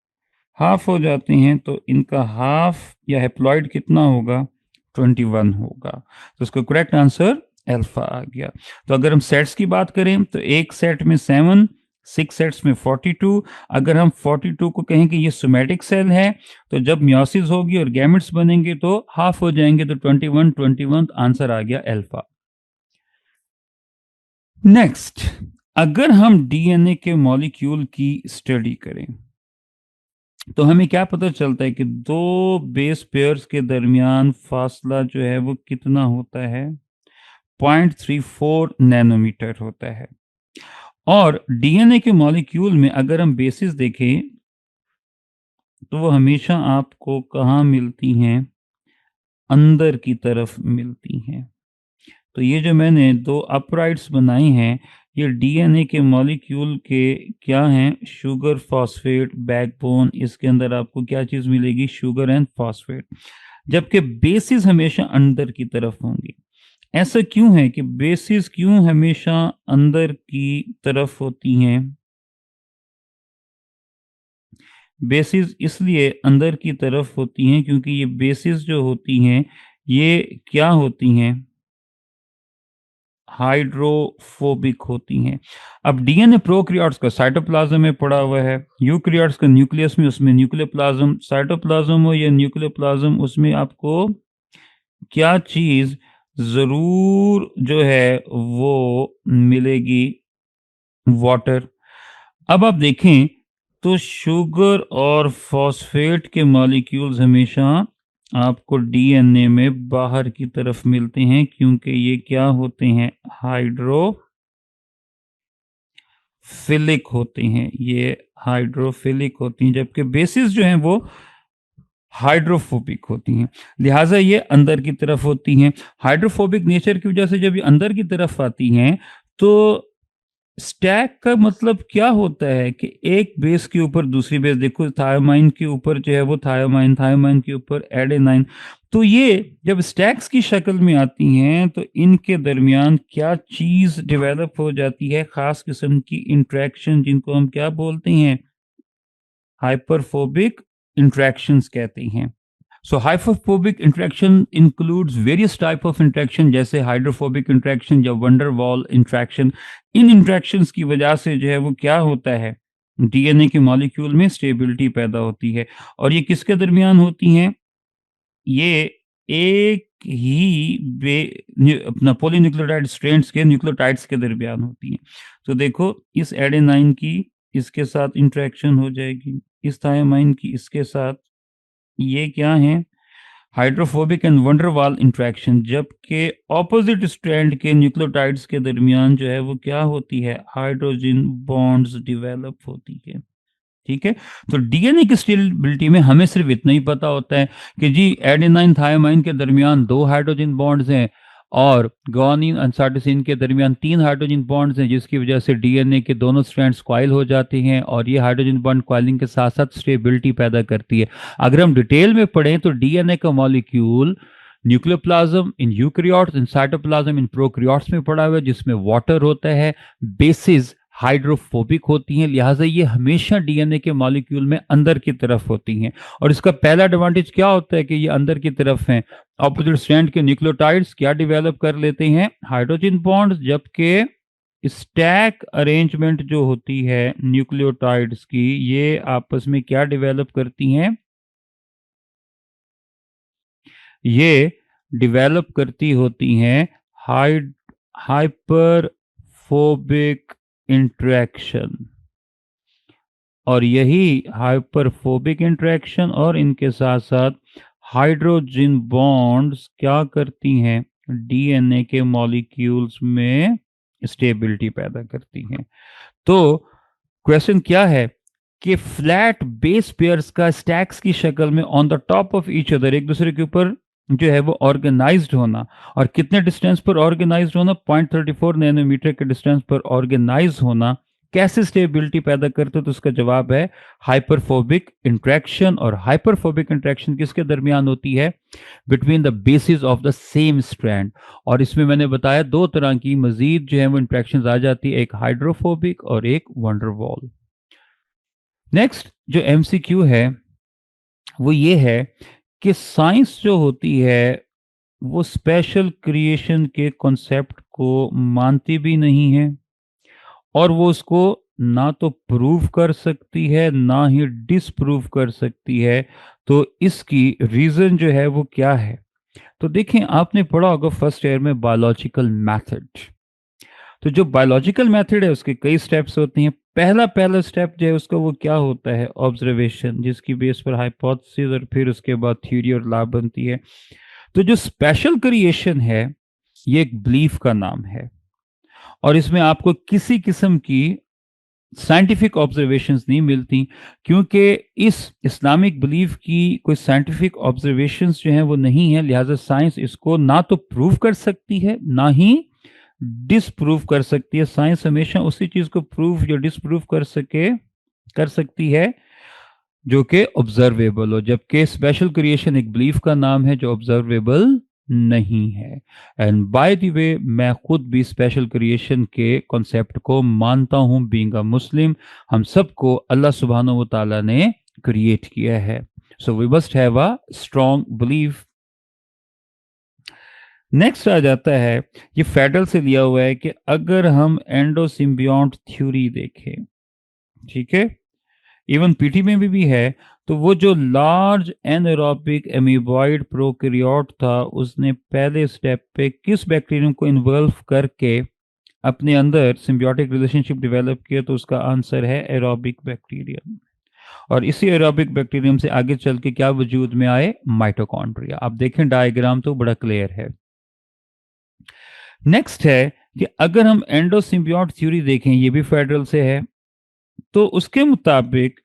हाफ हो जाते हैं, तो इनका हाफ या हैप्लॉइड कितना होगा, 21 होगा। तो उसका करेक्ट आंसर अल्फा आ गया। तो अगर हम सेट्स की बात करें तो एक सेट में 7, 6 सेट्स में 42। अगर हम 42 को कहें कि ये सोमैटिक सेल है तो जब मियोसिस होगी और गैमेट्स बनेंगे तो हाफ हो जाएंगे, तो 21 21 आंसर आ गया अल्फा। नेक्स्ट, अगर हम डीएनए के मॉलिक्यूल की स्टडी करें तो हमें क्या पता चलता है कि दो बेस पेयर्स के दरमियान फासला जो है वो कितना होता है, 0.34 नैनोमीटर होता है। और डीएनए के मॉलिक्यूल में अगर हम बेसिस देखें तो वो हमेशा आपको कहाँ मिलती हैं, अंदर की तरफ मिलती हैं। तो ये जो मैंने दो अपराइट्स बनाई हैं ये डीएनए के मॉलिक्यूल के क्या हैं, शुगर फॉस्फेट बैकबोन, इसके अंदर आपको क्या चीज़ मिलेगी, शुगर एंड फॉस्फेट, जबकि बेसिस हमेशा अंदर की तरफ होंगी। ऐसा क्यों है कि बेसिस क्यों हमेशा अंदर की तरफ होती हैं, बेसिस इसलिए अंदर की तरफ होती हैं क्योंकि ये बेसिस जो होती हैं ये क्या होती हैं, हाइड्रोफोबिक होती हैं। अब डीएनए प्रोकैरियोट्स का साइटोप्लाज्म में पड़ा हुआ है, यूकैरियोट्स का न्यूक्लियस में, उसमें न्यूक्लियोप्लाज्म, साइटोप्लाज्म हो या न्यूक्लियोप्लाज्म, उसमें आपको क्या चीज जरूर जो है वो मिलेगी, वाटर। अब आप देखें तो शुगर और फॉस्फेट के मॉलिक्यूल्स हमेशा आपको डीएनए में बाहर की तरफ मिलते हैं क्योंकि ये क्या होते हैं, हाइड्रोफिलिक होते हैं, ये हाइड्रोफिलिक होती हैं, जबकि बेसिस जो हैं वो हाइड्रोफोबिक होती हैं, लिहाजा ये अंदर की तरफ होती हैं। हाइड्रोफोबिक नेचर की वजह से जब ये अंदर की तरफ आती हैं तो स्टैक का मतलब क्या होता है कि एक बेस के ऊपर दूसरी बेस, देखो थायोमाइन के ऊपर जो है वो थायोमाइन, थायोमाइन के ऊपर एडेनाइन, तो ये जब स्टैक्स की शक्ल में आती हैं तो इनके दरमियान क्या चीज डेवलप हो जाती है, खास किस्म की इंट्रैक्शन जिनको हम क्या बोलते हैं, हाइपरफोबिक इंट्रैक्शंस कहते हैं। So hydrophobic interaction includes various type of interaction जैसे हाइड्रोफोबिक इंट्रैक्शन या वंडर वॉल इंट्रैक्शन। इन इंट्रैक्शंस की वजह से जो है वो क्या होता है, डीएनए के मॉलिक्यूल में स्टेबिलिटी पैदा होती है। और ये किसके दरमियान होती हैं, ये एक ही अपना पॉलीन्यूक्लियोटाइड स्ट्रेंड्स के न्यूक्लियोटाइड्स के दरमियान होती हैं। तो देखो इस एडेनाइन की इसके साथ इंट्रैक्शन हो जाएगी, इस थायोमाइन की इसके साथ, ये क्या है, हाइड्रोफोबिक एंड वंडरवाल इंट्रैक्शन, जबकि ऑपोजिट स्ट्रैंड के न्यूक्लियोटाइड्स के दरमियान जो है वो क्या होती है, हाइड्रोजन बॉन्ड्स डेवलप होती है। ठीक है, तो डीएनए की स्टेबिलिटी में हमें सिर्फ इतना ही पता होता है कि जी एडेनाइन थायमाइन के दरमियान 2 हाइड्रोजन बॉन्ड्स हैं और गुआनिन और साइटोसिन के दरमियान 3 हाइड्रोजन बॉन्ड्स हैं, जिसकी वजह से डीएनए के दोनों स्ट्रैंड्स कॉइल हो जाते हैं और ये हाइड्रोजन बॉन्ड कॉइलिंग के साथ साथ स्टेबिलिटी पैदा करती है। अगर हम डिटेल में पढ़ें तो डीएनए का molecule nucleoplasm in eukaryotes, in cytoplasm, in prokaryotes में पड़ा हुआ है, जिसमें वाटर होता है, बेसिस हाइड्रोफोबिक होती हैं, लिहाजा ये हमेशा डीएनए के मॉलिक्यूल में अंदर की तरफ होती हैं। और इसका पहला एडवांटेज क्या होता है कि ये अंदर की तरफ हैं। ऑपोजिट स्ट्रैंड के न्यूक्लियोटाइड्स क्या डेवलप कर लेते हैं, हाइड्रोजन बॉन्ड्स, जबकि स्टैक अरेंजमेंट जो होती है न्यूक्लियोटाइड्स की, ये आपस में क्या डेवलप करती हैं, ये डेवलप करती होती हैं हाइपरफोबिक इंट्रैक्शन। और यही हाइपरफोबिक इंट्रैक्शन और इनके साथ साथ हाइड्रोजन बॉन्ड्स क्या करती हैं, डीएनए के मॉलिक्यूल्स में स्टेबिलिटी पैदा करती हैं। तो क्वेश्चन क्या है कि फ्लैट बेस पेयर्स का स्टैक्स की शक्ल में on the top of each other, एक दूसरे के ऊपर जो है वो ऑर्गेनाइज्ड होना, और कितने डिस्टेंस पर ऑर्गेनाइज्ड होना, 0.34 नैनोमीटर के डिस्टेंस पर ऑर्गेनाइज होना, कैसे स्टेबिलिटी पैदा करते, तो उसका जवाब है हाइपरफोबिक इंट्रैक्शन। और हाइपरफोबिक इंट्रैक्शन किसके दरमियान होती है, between the basis of the same strand. और इसमें मैंने बताया दो तरह की मजीद जो है वो इंट्रैक्शंस आ जाती है, एक हाइड्रोफोबिक और एक वंडरवॉल। नेक्स्ट जो एमसीक्यू है वो ये है कि साइंस जो होती है वो स्पेशल क्रिएशन के कॉन्सेप्ट को मानती भी नहीं है और वो उसको ना तो प्रूव कर सकती है ना ही डिसप्रूव कर सकती है। तो इसकी रीजन जो है वो क्या है, तो देखें आपने पढ़ा होगा फर्स्ट ईयर में बायोलॉजिकल मेथड। तो जो बायोलॉजिकल मेथड है उसके कई स्टेप्स होते हैं। पहला स्टेप जो है उसका वो क्या होता है, ऑब्जर्वेशन, जिसकी बेस पर हाइपोथेसिस और फिर उसके बाद थ्योरी और लॉ बनती है। तो जो स्पेशल क्रिएशन है ये एक बिलीफ का नाम है और इसमें आपको किसी किस्म की साइंटिफिक ऑब्जर्वेशंस नहीं मिलती, क्योंकि इस इस्लामिक बिलीफ की कोई साइंटिफिक ऑब्जर्वेशंस जो हैं वो नहीं है। लिहाजा साइंस इसको ना तो प्रूव कर सकती है ना ही डिसप्रूव कर सकती है। साइंस हमेशा उसी चीज को प्रूव या डिसप्रूव कर सकती है जो कि ऑब्जर्वेबल हो, जबकि स्पेशल क्रिएशन एक बिलीफ का नाम है जो ऑब्जर्वेबल नहीं है। एंड बाय द वे मैं खुद भी स्पेशल क्रिएशन के कॉन्सेप्ट को मानता हूं। बीइंग अ मुस्लिम, हम सबको अल्लाह सुब्हानहू व तआला ने क्रिएट किया है, so we must have a strong belief. Next आ जाता है, ये फेडरल से लिया हुआ है कि अगर हम एंडोसिम्बियोट थ्योरी देखें, ठीक है, इवन पीटी में भी है, तो वो जो लार्ज एनारोबिक एमीबॉइड प्रोकैरियोट था उसने पहले स्टेप पे किस बैक्टीरियम को इन्वॉल्व करके अपने अंदर सिम्बियोटिक रिलेशनशिप डेवलप किया, तो उसका आंसर है एरोबिक बैक्टीरियम। और इसी एरोबिक बैक्टीरियम से आगे चल के क्या वजूद में आए, माइटोकॉन्ड्रिया। आप देखें डायग्राम तो बड़ा क्लियर है। नेक्स्ट है कि अगर हम एंडोसिम्बियोट थ्योरी देखें, ये भी फेडरल से है, तो उसके मुताबिक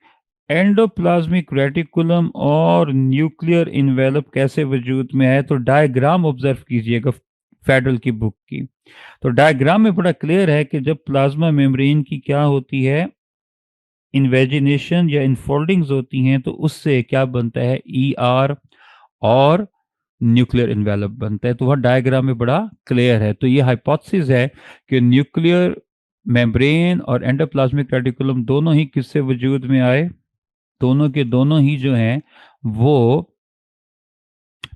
एंडोप्लाज्मिक रेटिकुलम और न्यूक्लियर इन्वेलप कैसे वजूद में है, तो डायग्राम ऑब्जर्व कीजिएगा फेडरल की बुक की। तो डायग्राम में बड़ा क्लियर है कि जब प्लाज्मा मेम्ब्रेन की क्या होती है, इन्वेजिनेशन या इनफोल्डिंग्स होती हैं, तो उससे क्या बनता है, ER और न्यूक्लियर इन्वेलप बनता है। तो वह डायग्राम में बड़ा क्लियर है। तो ये हाइपोथेसिस है कि न्यूक्लियर मेम्ब्रेन और एंडोप्लाज्मिक रेटिकुलम दोनों ही किससे वजूद में आए, दोनों के दोनों ही जो हैं वो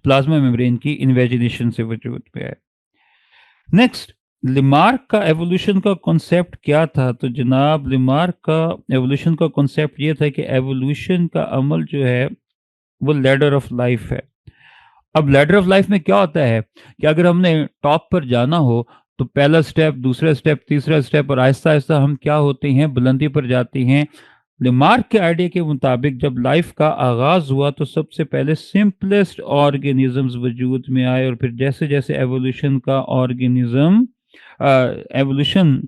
प्लाज्मा मेम्ब्रेन की इन्वेजिनेशन से वजूद में आए। नेक्स्ट, लिमार्क का एवोल्यूशन का कॉन्सेप्ट क्या था, तो जनाब लिमार्क का एवोल्यूशन का कॉन्सेप्ट ये था कि एवोल्यूशन का अमल जो है वो लैडर ऑफ लाइफ है। अब लैडर ऑफ लाइफ में क्या होता है कि अगर हमने टॉप पर जाना हो तो पहला स्टेप, दूसरा स्टेप, तीसरा स्टेप, और आहिस्ता आहिस्ता हम क्या होते हैं, बुलंदी पर जाते हैं। लेमार्क के आइडिया के मुताबिक जब लाइफ का आगाज हुआ तो सबसे पहले सिंपलेस्ट ऑर्गेनिजम्स वजूद में आए, और फिर जैसे जैसे एवोल्यूशन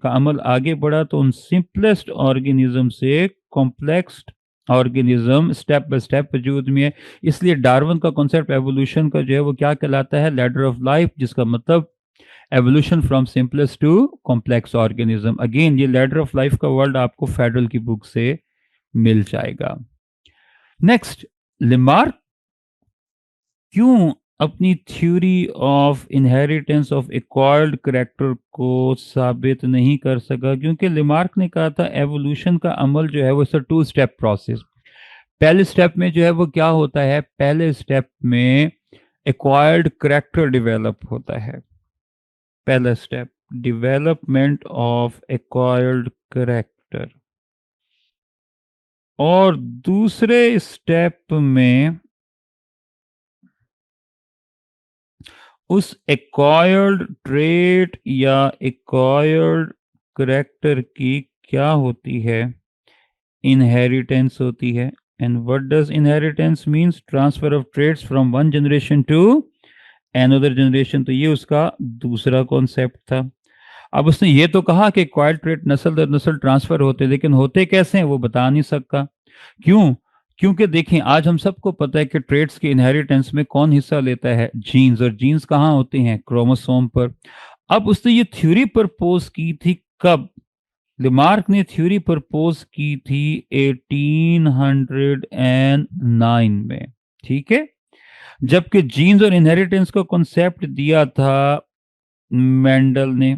का अमल आगे बढ़ा तो उन सिंपलेस्ट ऑर्गेनिज्म से complex organism step by step वजूद में है। इसलिए डार्विन का कॉन्सेप्ट एवोल्यूशन का जो है वो क्या कहलाता है? लैडर ऑफ लाइफ, जिसका मतलब evolution from simplest to complex organism. Again ये लैडर ऑफ लाइफ का वर्ड आपको फेडरल की बुक से मिल जाएगा। नेक्स्ट, लेमार्क क्यों अपनी theory of inheritance of acquired character को साबित नहीं कर सका? क्योंकि लेमार्क ने कहा था एवोल्यूशन का अमल जो है वो इट्स टू स्टेप प्रोसेस। पहले स्टेप में जो है वो क्या होता है? पहले स्टेप में एक्वायर्ड करेक्टर डेवलप होता है। पहला step, development of acquired character, और दूसरे स्टेप में उस एक्वायर्ड ट्रेट या एक्वायर्ड करेक्टर की क्या होती है? इनहेरिटेंस होती है। And what does inheritance means? Transfer of traits from one generation to another generation. तो ये उसका दूसरा कॉन्सेप्ट था। अब उसने ये तो कहा कि एक्वायर्ड ट्रेट नस्ल दर नस्ल ट्रांसफर होते, लेकिन होते कैसे हैं वो बता नहीं सका। क्यों? क्योंकि देखें, आज हम सबको पता है कि ट्रेट्स के इनहेरिटेंस में कौन हिस्सा लेता है? जीन्स। और जीन्स कहाँ होते हैं? क्रोमोसोम पर। अब उसने ये थ्योरी प्रपोज की थी कब? लेमार्क ने थ्योरी प्रपोज की थी 1809 में, ठीक है, जबकि जीन्स और इनहेरिटेंस का कॉन्सेप्ट दिया था मेंडल ने।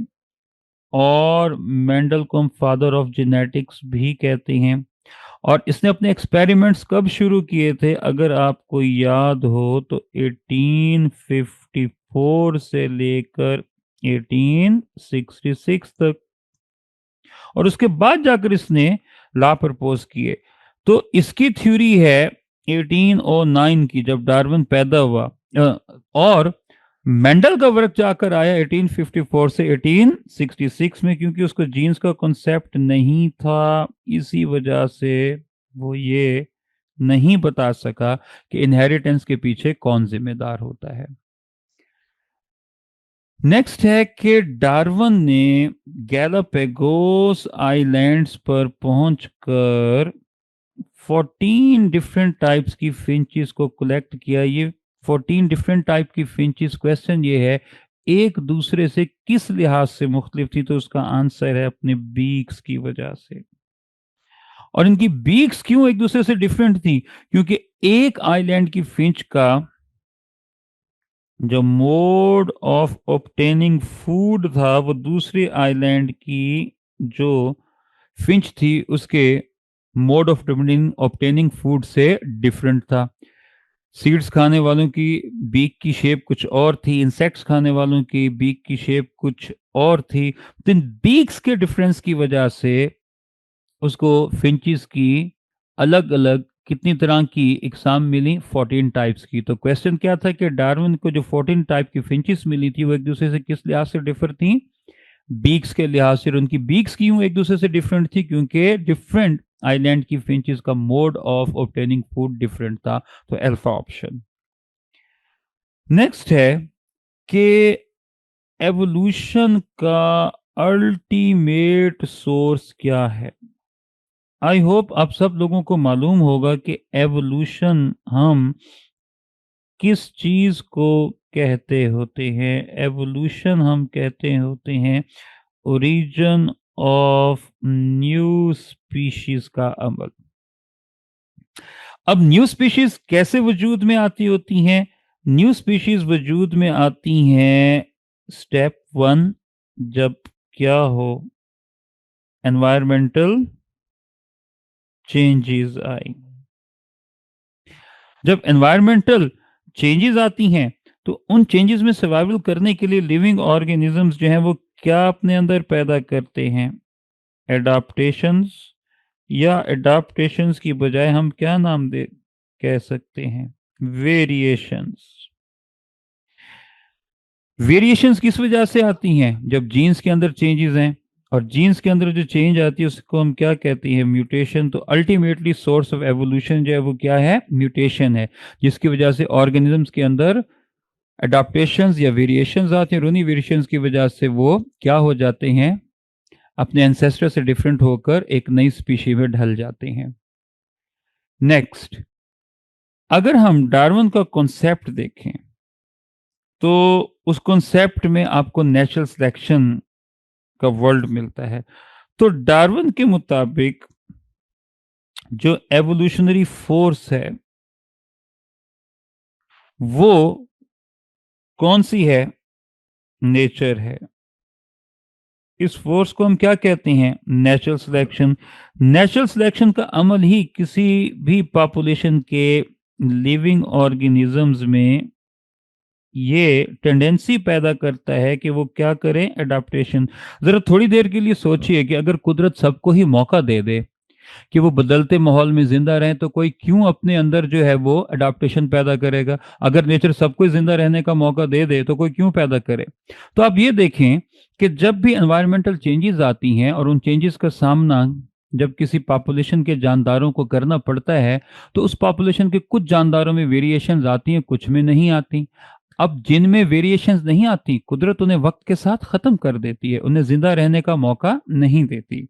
और मेंडल को हम फादर ऑफ जेनेटिक्स भी कहते हैं। और इसने अपने एक्सपेरिमेंट्स कब शुरू किए थे? अगर आपको याद हो तो 1854 से लेकर 1866 तक, और उसके बाद जाकर इसने लॉ प्रपोज किए। तो इसकी थ्योरी है 1809 की, जब डार्विन पैदा हुआ। और मेंडल का वर्क जाकर आया 1854 से 1866 में, क्योंकि उसको जीन्स का कॉन्सेप्ट नहीं था, इसी वजह से वो ये नहीं बता सका कि इनहेरिटेंस के पीछे कौन जिम्मेदार होता है। नेक्स्ट है कि डार्विन ने गैलापागोस आइलैंड्स पर पहुंचकर 14 डिफरेंट टाइप्स की फिंचेस को कलेक्ट किया। ये 14 डिफरेंट टाइप की फिंचेस, क्वेश्चन ये है एक दूसरे से किस लिहाज से मुख्तलिफ थी? तो उसका आंसर है अपने बीक्स की वजह से। और इनकी बीक्स क्यों एक दूसरे से डिफरेंट थी? क्योंकि एक आइलैंड की फिंच का जो मोड ऑफ ऑब्टेनिंग फूड था वो दूसरे आइलैंड की जो फिंच थी उसके मोड ऑफ ऑब्टेनिंग फूड से डिफरेंट था। सीड्स खाने वालों की बीक की शेप कुछ और थी, इंसेक्ट्स खाने वालों की बीक की शेप कुछ और थी। तो इन बीक्स के डिफरेंस की वजह से उसको फिंचेस की अलग अलग कितनी तरह की इकसाम मिली? 14 टाइप्स की। तो क्वेश्चन क्या था कि डार्विन को जो 14 टाइप की फिंचेस मिली थी वो एक दूसरे से किस लिहाज से डिफर थी? बीक्स के लिहाज से। उनकी बीक्स क्यों एक दूसरे से डिफरेंट थी? क्योंकि डिफरेंट आइलैंड की फिंचेस का mode of obtaining food different था। तो अल्फा ऑप्शन। नेक्स्ट है कि एवोल्यूशन का अल्टीमेट सोर्स क्या है? आई होप आप सब लोगों को मालूम होगा कि एवोल्यूशन हम किस चीज को कहते होते हैं? एवोल्यूशन हम कहते होते हैं ओरिजिन ऑफ न्यू स्पीशीज का अमल। अब न्यू स्पीशीज कैसे वजूद में आती होती हैं? न्यू स्पीशीज वजूद में आती हैं स्टेप 1, जब क्या हो? एनवायरमेंटल चेंजेस आई। जब एनवायरमेंटल चेंजेस आती हैं तो उन चेंजेस में सर्वाइवल करने के लिए लिविंग ऑर्गेनिजम्स जो हैं वो क्या अपने अंदर पैदा करते हैं? एडाप्टेशंस, या एडाप्टेशंस की बजाय हम क्या नाम दे कह सकते हैं? वेरिएशंस। वेरिएशंस किस वजह से आती हैं? जब जीन्स के अंदर चेंजेस हैं। और जीन्स के अंदर जो चेंज आती है उसको हम क्या कहते हैं? म्यूटेशन। तो अल्टीमेटली सोर्स ऑफ एवोल्यूशन जो है वो क्या है? म्यूटेशन है, जिसकी वजह से ऑर्गेनिजम्स के अंदर अडाप्टेशंस या वेरिएशंस आते हैं और उन्हीं वेरिएशंस की वजह से वो क्या हो जाते हैं? अपने एंसेस्टर से डिफरेंट होकर एक नई स्पीशी में ढल जाते हैं। नेक्स्ट, अगर हम डार्विन का कॉन्सेप्ट देखें तो उस कॉन्सेप्ट में आपको नेचुरल सिलेक्शन का वर्ल्ड मिलता है। तो डार्विन के मुताबिक जो एवोल्यूशनरी फोर्स है वो कौन सी है? नेचर है। इस फोर्स को हम क्या कहते हैं? Natural selection. नेचुरल सिलेक्शन का अमल ही किसी भी पॉपुलेशन के लिविंग ऑर्गेनिजम्स में ये टेंडेंसी पैदा करता है कि वो क्या करें? अडाप्टेशन। जरा थोड़ी देर के लिए सोचिए कि अगर कुदरत सबको ही मौका दे दे कि वो बदलते माहौल में जिंदा रहें, तो कोई क्यों अपने अंदर जो है वो अडाप्टेशन पैदा करेगा? अगर नेचर सबको जिंदा रहने का मौका दे दे तो कोई क्यों पैदा करे? तो आप ये देखें कि जब भी एनवायरमेंटल चेंजेस आती हैं और उन चेंजेस का सामना जब किसी पॉपुलेशन के जानदारों को करना पड़ता है, तो उस पॉपुलेशन के कुछ जानदारों में वेरिएशंस आती हैं, कुछ में नहीं आती। अब जिनमें वेरिएशंस नहीं आती, कुदरत उन्हें वक्त के साथ खत्म कर देती है, उन्हें जिंदा रहने का मौका नहीं देती।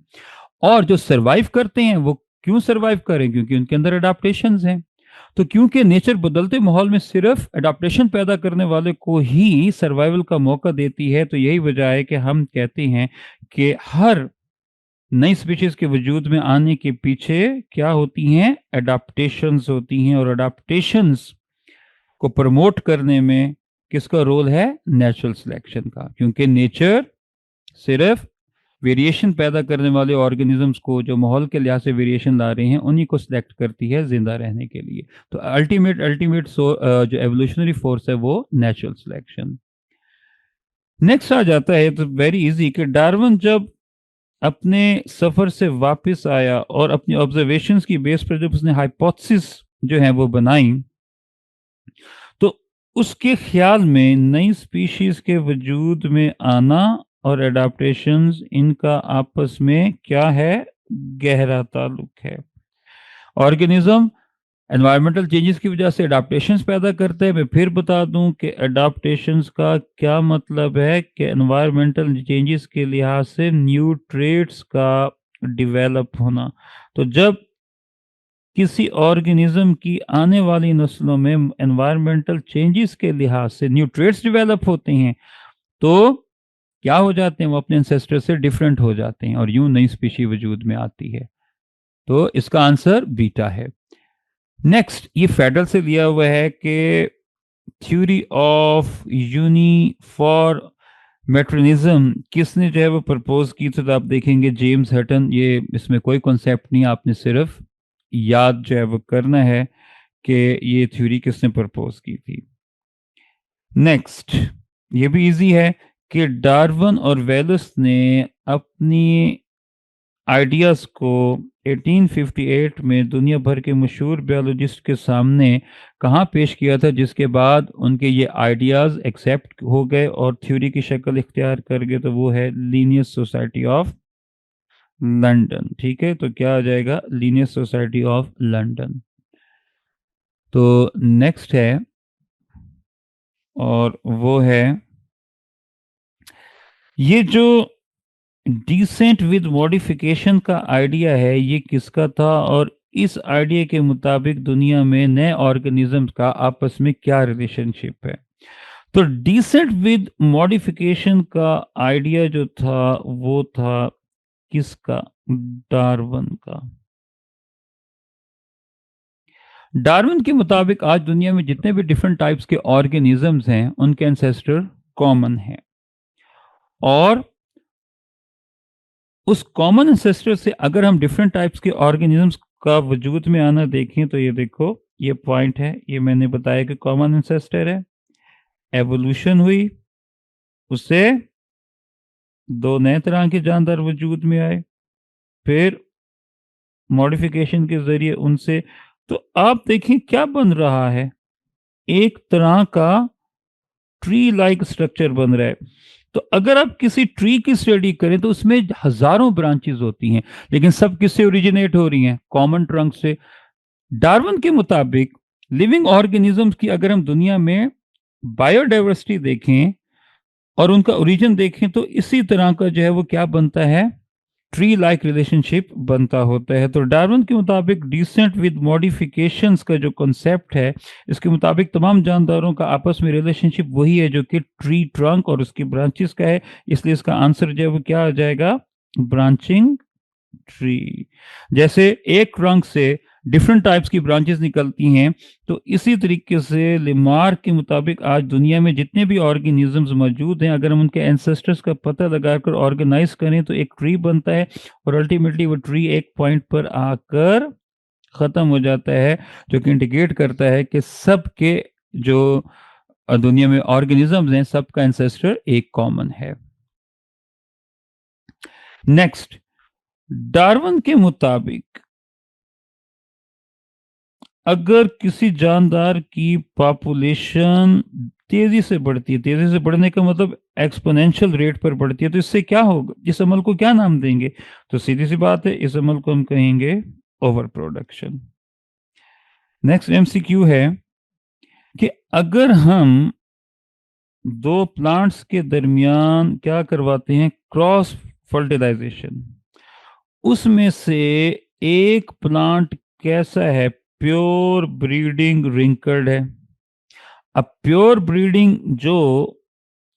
और जो सरवाइव करते हैं वो क्यों सरवाइव करें? क्योंकि उनके अंदर अडाप्टेशंस हैं। तो क्योंकि नेचर बदलते माहौल में सिर्फ अडाप्टेशन पैदा करने वाले को ही सर्वाइवल का मौका देती है, तो यही वजह है कि हम कहते हैं कि हर नई स्पीशीज के वजूद में आने के पीछे क्या होती हैं? अडाप्टेशंस होती हैं। और अडाप्टेशंस को प्रमोट करने में किसका रोल है? नेचुरल सिलेक्शन का। क्योंकि नेचर सिर्फ वेरिएशन पैदा करने वाले ऑर्गेनिजम्स को, जो माहौल के लिहाज से वेरिएशन ला रहे हैं, उन्हीं को सिलेक्ट करती है जिंदा रहने के लिए। तो अल्टीमेट जो एवोल्यूशनरी फोर्स है वो नेचुरल सिलेक्शन। नेक्स्ट आ जाता है तो वेरी इजी कि डार्विन जब अपने सफर से वापस आया और अपनी ऑब्जर्वेशंस की बेस पर जब उसने हाइपोथेसिस जो है वो बनाई, तो उसके ख्याल में नई स्पीशीज के वजूद में आना और एडाप्टेशंस, इनका आपस में क्या है? गहरा ताल्लुक है। ऑर्गेनिज्म एनवायरमेंटल चेंजेस की वजह से एडाप्टेशंस पैदा करते हैं। मैं फिर बता दूं कि एडाप्टेशंस का क्या मतलब है कि एनवायरमेंटल चेंजेस के लिहाज से न्यू ट्रेट्स का डेवलप होना। तो जब किसी ऑर्गेनिज्म की आने वाली नस्लों में एनवायरमेंटल चेंजेस के लिहाज से न्यू ट्रेट्स डेवलप होते हैं, तो क्या हो जाते हैं? वो अपने एंसेस्टर से डिफरेंट हो जाते हैं और यूं नई स्पीशी वजूद में आती है। तो इसका आंसर बीटा है। नेक्स्ट, ये फेडरल से लिया हुआ है कि थ्योरी ऑफ यूनिफॉर मेट्रोनिज्म किसने जो है वो प्रपोज की? तो आप देखेंगे जेम्स हटन। ये इसमें कोई कॉन्सेप्ट नहीं, आपने सिर्फ याद जो है वो करना है कि ये थ्योरी किसने प्रपोज की थी। नेक्स्ट, ये भी इजी है कि डार्विन और वेलस ने अपनी आइडियाज को 1858 में दुनिया भर के मशहूर बायोलॉजिस्ट के सामने कहाँ पेश किया था, जिसके बाद उनके ये आइडियाज एक्सेप्ट हो गए और थ्योरी की शक्ल इख्तियार कर गए। तो वो है लीनियस सोसाइटी ऑफ लंदन। ठीक है, तो क्या आ जाएगा? Linnaeus society of London. तो नेक्स्ट है और वो है ये जो डिसेंट विद मॉडिफिकेशन का आइडिया है, ये किसका था? और इस आइडिया के मुताबिक दुनिया में नए ऑर्गेनिजम्स का आपस में क्या रिलेशनशिप है? तो डिसेंट विद मॉडिफिकेशन का आइडिया जो था वो था किसका? डार्विन का। डार्विन के मुताबिक आज दुनिया में जितने भी डिफरेंट टाइप्स के ऑर्गेनिजम्स हैं उनके एंसेस्टर कॉमन हैं, और उस कॉमन एंसेस्टर से अगर हम डिफरेंट टाइप्स के ऑर्गेनिजम्स का वजूद में आना देखें, तो ये देखो, ये पॉइंट है, ये मैंने बताया कि कॉमन एंसेस्टर है, एवोल्यूशन हुई, उससे दो नए तरह के जानदार वजूद में आए, फिर मॉडिफिकेशन के जरिए उनसे, तो आप देखें क्या बन रहा है? एक तरह का ट्री लाइक स्ट्रक्चर बन रहा है। तो अगर आप किसी ट्री की स्टडी करें तो उसमें हजारों ब्रांचेस होती हैं, लेकिन सब किससे ओरिजिनेट हो रही हैं? कॉमन ट्रंक से। डार्विन के मुताबिक लिविंग ऑर्गेनिजम्स की अगर हम दुनिया में बायोडाइवर्सिटी देखें और उनका ओरिजिन देखें तो इसी तरह का जो है वो क्या बनता है, ट्री लाइक रिलेशनशिप बनता होता है। तो डार्विन के मुताबिक डिसेंट विद मॉडिफिकेशंस का जो कॉन्सेप्ट है, इसके मुताबिक तमाम जानदारों का आपस में रिलेशनशिप वही है जो कि ट्री ट्रंक और उसकी ब्रांचेस का है, इसलिए इसका आंसर जो है वो क्या आ जाएगा, ब्रांचिंग ट्री। जैसे एक ट्रंक से डिफरेंट टाइप्स की ब्रांचेस निकलती हैं, तो इसी तरीके से लिमार्क के मुताबिक आज दुनिया में जितने भी ऑर्गेनिजम्स मौजूद हैं, अगर हम उनके एंसेस्टर्स का पता लगाकर ऑर्गेनाइज करें तो एक ट्री बनता है, और अल्टीमेटली वो ट्री एक पॉइंट पर आकर खत्म हो जाता है, जो कि इंडिकेट करता है कि सबके जो दुनिया में ऑर्गेनिजम्स हैं, सबका एंसेस्टर एक कॉमन है। नेक्स्ट, डार्विन के मुताबिक अगर किसी जानदार की पॉपुलेशन तेजी से बढ़ती है, तेजी से बढ़ने का मतलब एक्सपोनेंशियल रेट पर बढ़ती है, तो इससे क्या होगा, इस अमल को क्या नाम देंगे? तो सीधी सी बात है, इस अमल को हम कहेंगे ओवर प्रोडक्शन। नेक्स्ट एमसीक्यू है कि अगर हम दो प्लांट्स के दरमियान क्या करवाते हैं, क्रॉस फर्टिलाइजेशन, उसमें से एक प्लांट कैसा है, प्योर ब्रीडिंग रिंकल्ड है। अब प्योर ब्रीडिंग जो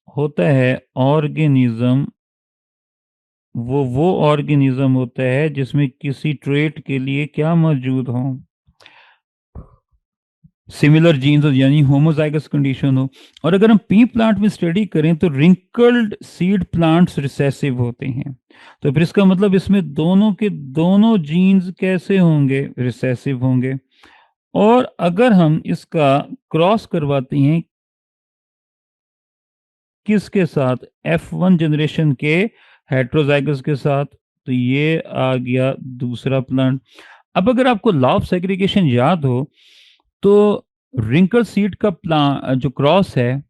होता है ऑर्गेनिज्म, वो ऑर्गेनिज्म होता है जिसमें किसी ट्रेट के लिए क्या मौजूद हो, सिमिलर जीन्स हो, यानी होमोजाइगस कंडीशन हो। और अगर हम पी प्लांट में स्टडी करें तो रिंकल्ड सीड प्लांट्स रिसेसिव होते हैं, तो फिर इसका मतलब इसमें दोनों के दोनों जीन्स कैसे होंगे, रिसेसिव होंगे। और अगर हम इसका क्रॉस करवाते हैं किसके साथ, F1 जनरेशन के हेट्रोजाइगस के साथ, तो ये आ गया दूसरा प्लांट। अब अगर आपको लॉ ऑफ सेग्रीगेशन याद हो तो रिंकल सीड का प्लांट जो क्रॉस है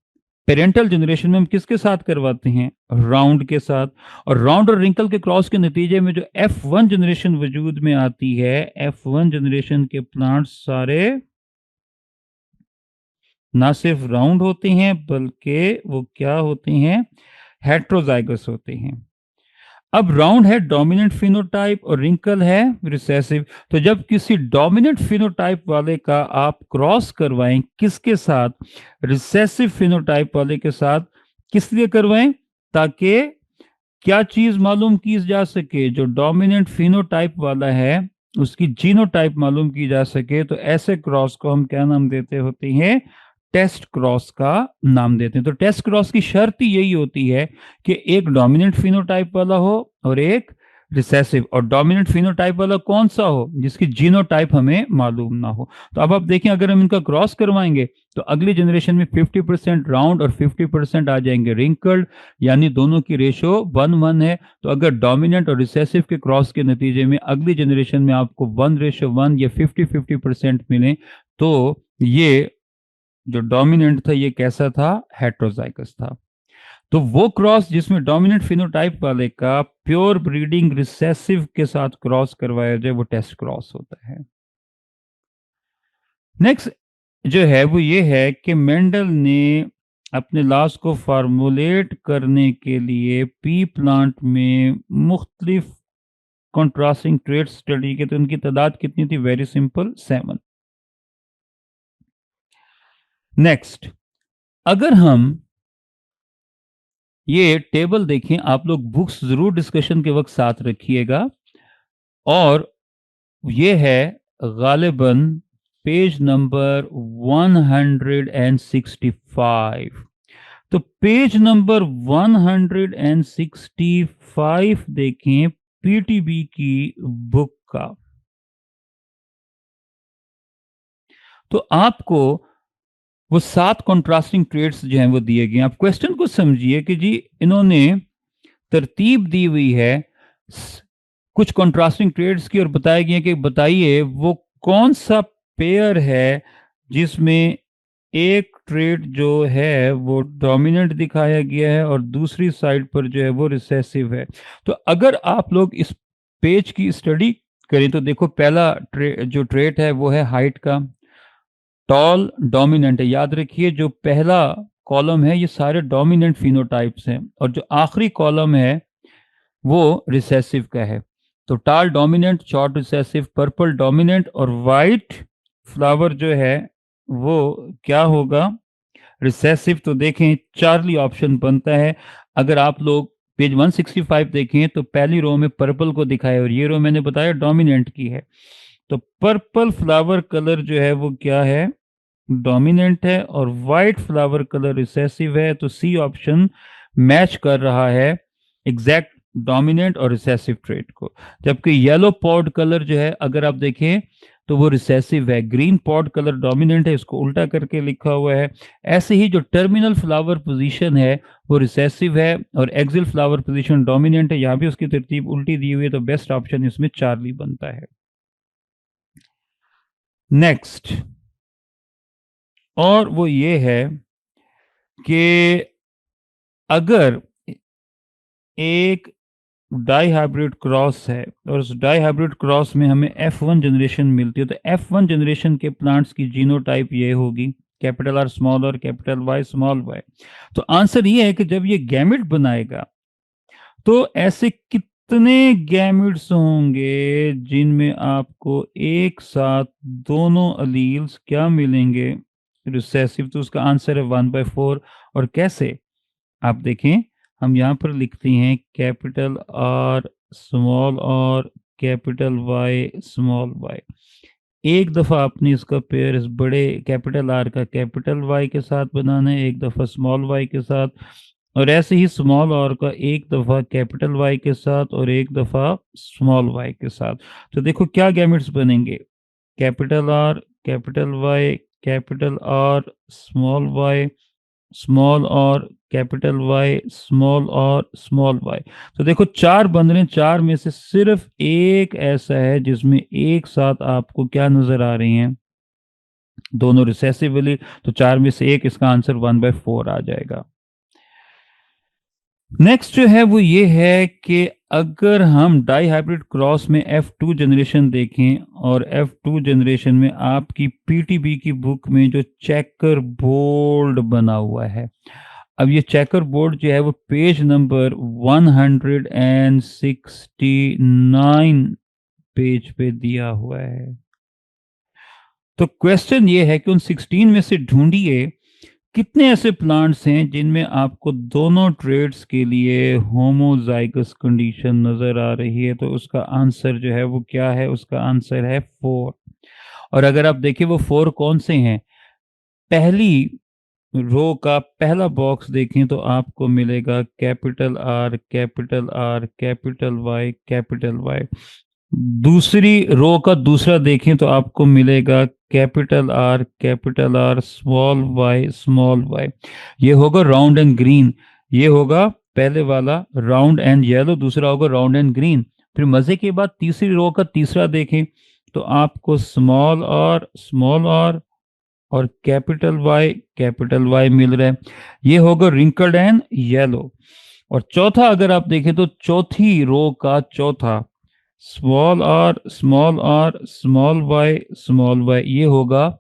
पेरेंटल जनरेशन में हम किसके साथ करवाते हैं, राउंड के साथ। और राउंड और रिंकल के क्रॉस के नतीजे में जो F1 जनरेशन वजूद में आती है, F1 जनरेशन के प्लांट सारे ना सिर्फ राउंड होते हैं बल्कि वो क्या होते हैं, हेट्रोजाइगस होते हैं। अब राउंड है डोमिनेंट फिनोटाइप और रिंकल है रिसेसिव। तो जब किसी डोमिनेंट फिनोटाइप वाले का आप क्रॉस करवाएं किसके साथ, रिसेसिव फिनोटाइप वाले के साथ, किस लिए करवाएं, ताकि क्या चीज मालूम की जा सके, जो डोमिनेंट फिनोटाइप वाला है उसकी जीनोटाइप मालूम की जा सके। तो ऐसे क्रॉस को हम क्या नाम देते होते हैं, टेस्ट क्रॉस का नाम देते हैं। तो टेस्ट क्रॉस की शर्त ही यही होती है कि एक डोमिनेंट फिनोटाइप वाला हो और एक रिसेसिव, और डोमिनेंट फिनोटाइप वाला कौन सा हो, जिसकी जीनोटाइप हमें मालूम ना हो। तो अब आप देखें, अगर हम इनका क्रॉस करवाएंगे तो अगली जनरेशन में 50% राउंड और 50% आ जाएंगे रिंकल्ड, यानी दोनों की रेशो 1:1 है। तो अगर डोमिनेंट और रिसेसिव के क्रॉस के नतीजे में अगली जनरेशन में आपको 1:1 या 50-50% मिले, तो ये जो डोमिनेंट था ये कैसा था, हेट्रोजाइगस था। तो वो क्रॉस जिसमें डोमिनेंट फिनोटाइप वाले का प्योर ब्रीडिंग रिसेसिव के साथ क्रॉस करवाया जाए वो टेस्ट क्रॉस होता है। नेक्स्ट जो है वो ये है कि मेंडल ने अपने लॉस को फार्मूलेट करने के लिए पी प्लांट में मुख्तलिफ कॉन्ट्रास्टिंग ट्रेट स्टडी के, तो उनकी तादाद कितनी थी, वेरी सिंपल, 7। नेक्स्ट, अगर हम ये टेबल देखें, आप लोग बुक्स जरूर डिस्कशन के वक्त साथ रखिएगा, और ये है गालिबन पेज नंबर 165। तो पेज नंबर 165 देखें पीटीबी की बुक का। तो आपको वो 7 कॉन्ट्रास्टिंग ट्रेड्स जो हैं वो दिए गए हैं। आप क्वेश्चन को समझिए कि जी इन्होंने तरतीब दी हुई है कुछ कॉन्ट्रास्टिंग ट्रेड्स की, और बताया गया कि बताइए वो कौन सा पेयर है जिसमें एक ट्रेट जो है वो डोमिनेंट दिखाया गया है और दूसरी साइड पर जो है वो रिसेसिव है। तो अगर आप लोग इस पेज की स्टडी करें तो देखो पहला जो ट्रेट है वो है हाइट का, टॉल डोमिनेंट है। याद रखिए जो पहला कॉलम है ये सारे डोमिनेंट फिनोटाइप्स हैं और जो आखिरी कॉलम है वो रिसेसिव का है। तो टाल dominant, short recessive, purple dominant और वाइट फ्लावर जो है वो क्या होगा, रिसेसिव। तो देखें चार्ली ऑप्शन बनता है। अगर आप लोग पेज 165 देखें तो पहली रो में पर्पल को दिखाया और ये रो मैंने बताया डोमिनेंट की है। तो पर्पल फ्लावर कलर जो है वो क्या है, डोमिनेंट है और वाइट फ्लावर कलर रिसेसिव है। तो सी ऑप्शन मैच कर रहा है एग्जैक्ट डोमिनेंट और रिसेसिव ट्रेट को। जबकि येलो पॉड कलर जो है अगर आप देखें तो वो रिसेसिव है, ग्रीन पॉड कलर डोमिनेंट है, इसको उल्टा करके लिखा हुआ है। ऐसे ही जो टर्मिनल फ्लावर पोजीशन है वो रिसेसिव है और एक्सिल फ्लावर पोजीशन डोमिनेंट है। यहाँ भी उसकी तरतीब उल्टी दी हुई है, तो बेस्ट ऑप्शन इसमें चार्ली बनता है। नेक्स्ट, और वो ये है कि अगर एक डाई हाइब्रिड क्रॉस है और उस डाई हाइब्रिड क्रॉस में हमें F1 जनरेशन मिलती है, तो F1 जनरेशन के प्लांट्स की जीनोटाइप ये होगी, capital R small r capital Y small y. तो आंसर ये है कि जब ये गैमिट बनाएगा तो ऐसे कितने गैमिट्स होंगे जिनमें आपको एक साथ दोनों अलील्स क्या मिलेंगे, रिसेसिव। तो उसका आंसर है 1/4। और कैसे, आप देखें हम यहाँ पर लिखते हैं capital R small r capital Y small Y. एक दफ़ा आपने इसका पेयर इस बड़े कैपिटल आर का कैपिटल वाई के साथ बनाना है, एक दफ़ा स्मॉल वाई के साथ, और ऐसे ही स्मॉल आर का एक दफ़ा कैपिटल वाई के साथ और एक दफ़ा स्मॉल वाई के साथ। तो देखो क्या गैमेट्स बनेंगे, capital R capital Y capital R small Y small r capital Y small r small y. तो देखो चार बन रहे हैं, चार में से सिर्फ एक ऐसा है जिसमें एक साथ आपको क्या नजर आ रही हैं, दोनों रिसेसिवली। तो चार में से एक, इसका आंसर 1/4 आ जाएगा। नेक्स्ट जो है वो ये है कि अगर हम डाई हाइब्रिड क्रॉस में F2 जनरेशन देखें और F2 जनरेशन में आपकी पीटीबी की बुक में जो चेकर बोर्ड बना हुआ है, अब ये चेकर बोर्ड जो है वो पेज नंबर 169 पेज पे दिया हुआ है। तो क्वेश्चन ये है कि उन 16 में से ढूंढिए कितने ऐसे प्लांट्स हैं जिनमें आपको दोनों ट्रेड्स के लिए होमोजाइगस कंडीशन नजर आ रही है। तो उसका आंसर जो है वो क्या है, उसका आंसर है 4। और अगर आप देखिए वो 4 कौन से हैं, पहली रो का पहला बॉक्स देखें तो आपको मिलेगा capital R capital R capital Y capital Y. दूसरी रो का दूसरा देखें तो आपको मिलेगा कैपिटल आर स्मॉल वाई। ये होगा राउंड एंड ग्रीन। ये होगा पहले वाला राउंड एंड येलो, दूसरा होगा राउंड एंड ग्रीन। फिर मजे की बात, तीसरी रो का तीसरा देखें तो आपको स्मॉल और कैपिटल वाई मिल रहा है। ये होगा रिंकल्ड एंड येलो। और चौथा अगर आप देखें तो चौथी रो का चौथा स्मॉल वाई, ये होगा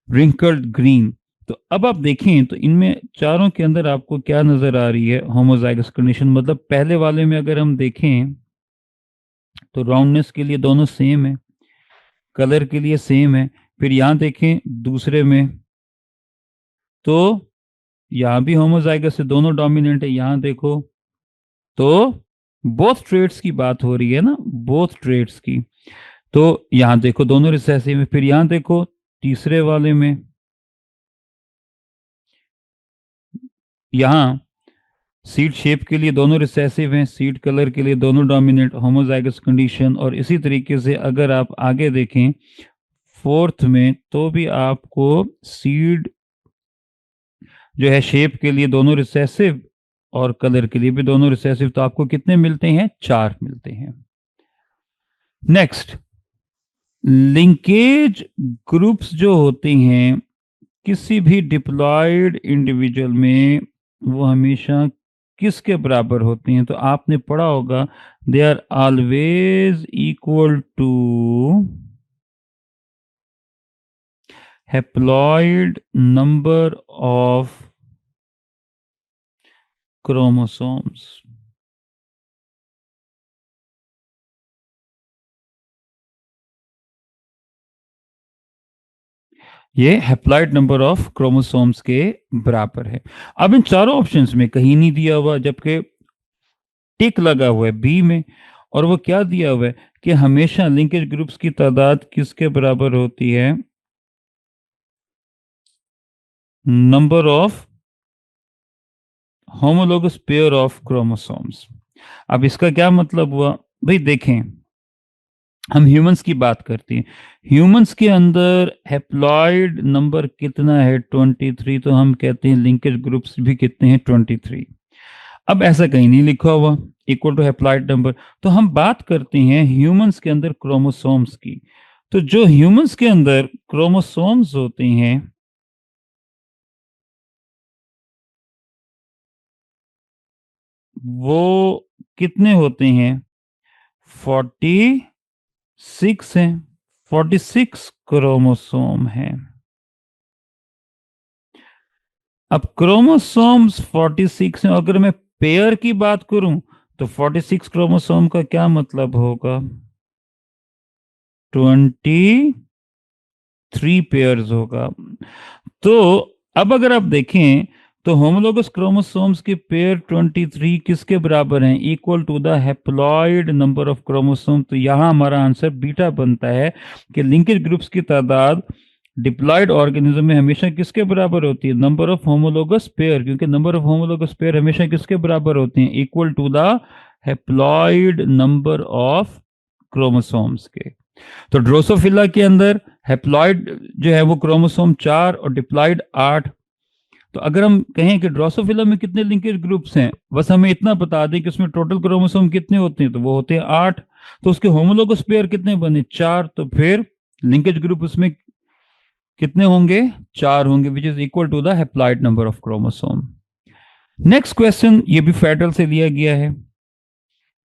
रिंकल्ड ग्रीन। तो अब आप देखें तो इनमें चारों के अंदर आपको क्या नजर आ रही है, होमोजाइगस कंडीशन। मतलब पहले वाले में अगर हम देखें तो राउंडनेस के लिए दोनों सेम है, कलर के लिए सेम है। फिर यहां देखें दूसरे में तो यहां भी होमोजाइगस से दोनों डोमिनेंट है। यहां देखो तो बोथ ट्रेड्स की बात हो रही है ना, बोथ ट्रेड्स की। तो यहां देखो दोनों रिसेसिव है। फिर यहां देखो तीसरे वाले में, यहां सीड शेप के लिए दोनों रिसेसिव हैं, सीड कलर के लिए दोनों डोमिनेंट, होमोजाइगस कंडीशन। और इसी तरीके से अगर आप आगे देखें फोर्थ में तो भी आपको सीड जो है शेप के लिए दोनों रिसेसिव और कलर के लिए भी दोनों रिसेसिव। तो आपको कितने मिलते हैं, 4 मिलते हैं। नेक्स्ट, लिंकेज ग्रुप्स जो होते हैं किसी भी डिप्लॉयड इंडिविजुअल में वो हमेशा किसके बराबर होती हैं? तो आपने पढ़ा होगा, they are always equal to haploid number of chromosomes. ये हैप्लॉयड नंबर ऑफ क्रोमोसोम्स के बराबर है। अब इन चारों ऑप्शंस में कहीं नहीं दिया हुआ, जबकि टिक लगा हुआ है बी में, और वो क्या दिया हुआ है कि हमेशा लिंकेज ग्रुप्स की तादाद किसके बराबर होती है? Number of homologous pair of chromosomes. अब इसका क्या मतलब हुआ? भाई देखें, हम ह्यूमंस की बात करते हैं। ह्यूमंस के अंदर हैप्लॉयड नंबर कितना है? 23। तो हम कहते हैं लिंकेज ग्रुप्स भी कितने हैं? 23। अब ऐसा कहीं नहीं लिखा हुआ इक्वल टू हैप्लॉयड नंबर। तो हम बात करते हैं ह्यूमंस के अंदर क्रोमोसोम्स की। तो जो ह्यूमंस के अंदर क्रोमोसोम्स होते हैं वो कितने होते हैं? 46 हैं। 46 क्रोमोसोम हैं। अब क्रोमोसोम्स 46 हैं। अगर मैं पेयर की बात करूं तो 46 क्रोमोसोम का क्या मतलब होगा? 23 पेयर्स होगा। तो अब अगर आप देखें तो होमोलोगस क्रोमोसोम्स के पेयर 23 किसके बराबर हैं? Equal to the haploid number of chromosome. तो यहां हमारा आंसर बीटा बनता है कि लिंकेज ग्रुप्स की तादाद डिप्लॉयड ऑर्गेनिज्म में हमेशा किसके बराबर होती है? नंबर ऑफ होमोलोगस पेयर, क्योंकि नंबर ऑफ होमोलोगस पेयर हमेशा किसके बराबर होते हैं? Equal to the haploid number of chromosomes के। तो ड्रोसोफिला के अंदर हैप्लॉयड जो है वो क्रोमोसोम 4 और डिप्लॉयड 8। तो अगर हम कहें कि ड्रोसोफिला में कितने लिंकेज ग्रुप्स हैं, बस हमें इतना बता दें कि उसमें टोटल क्रोमोसोम कितने होते हैं, तो वो होते हैं 8। तो उसके होमोलोगस पेयर कितने बने? 4। तो फिर लिंकेज ग्रुप उसमें कितने होंगे? 4 होंगे, which is equal to the haploid number of chromosome. Next question, ये भी फेडरल से लिया गया है।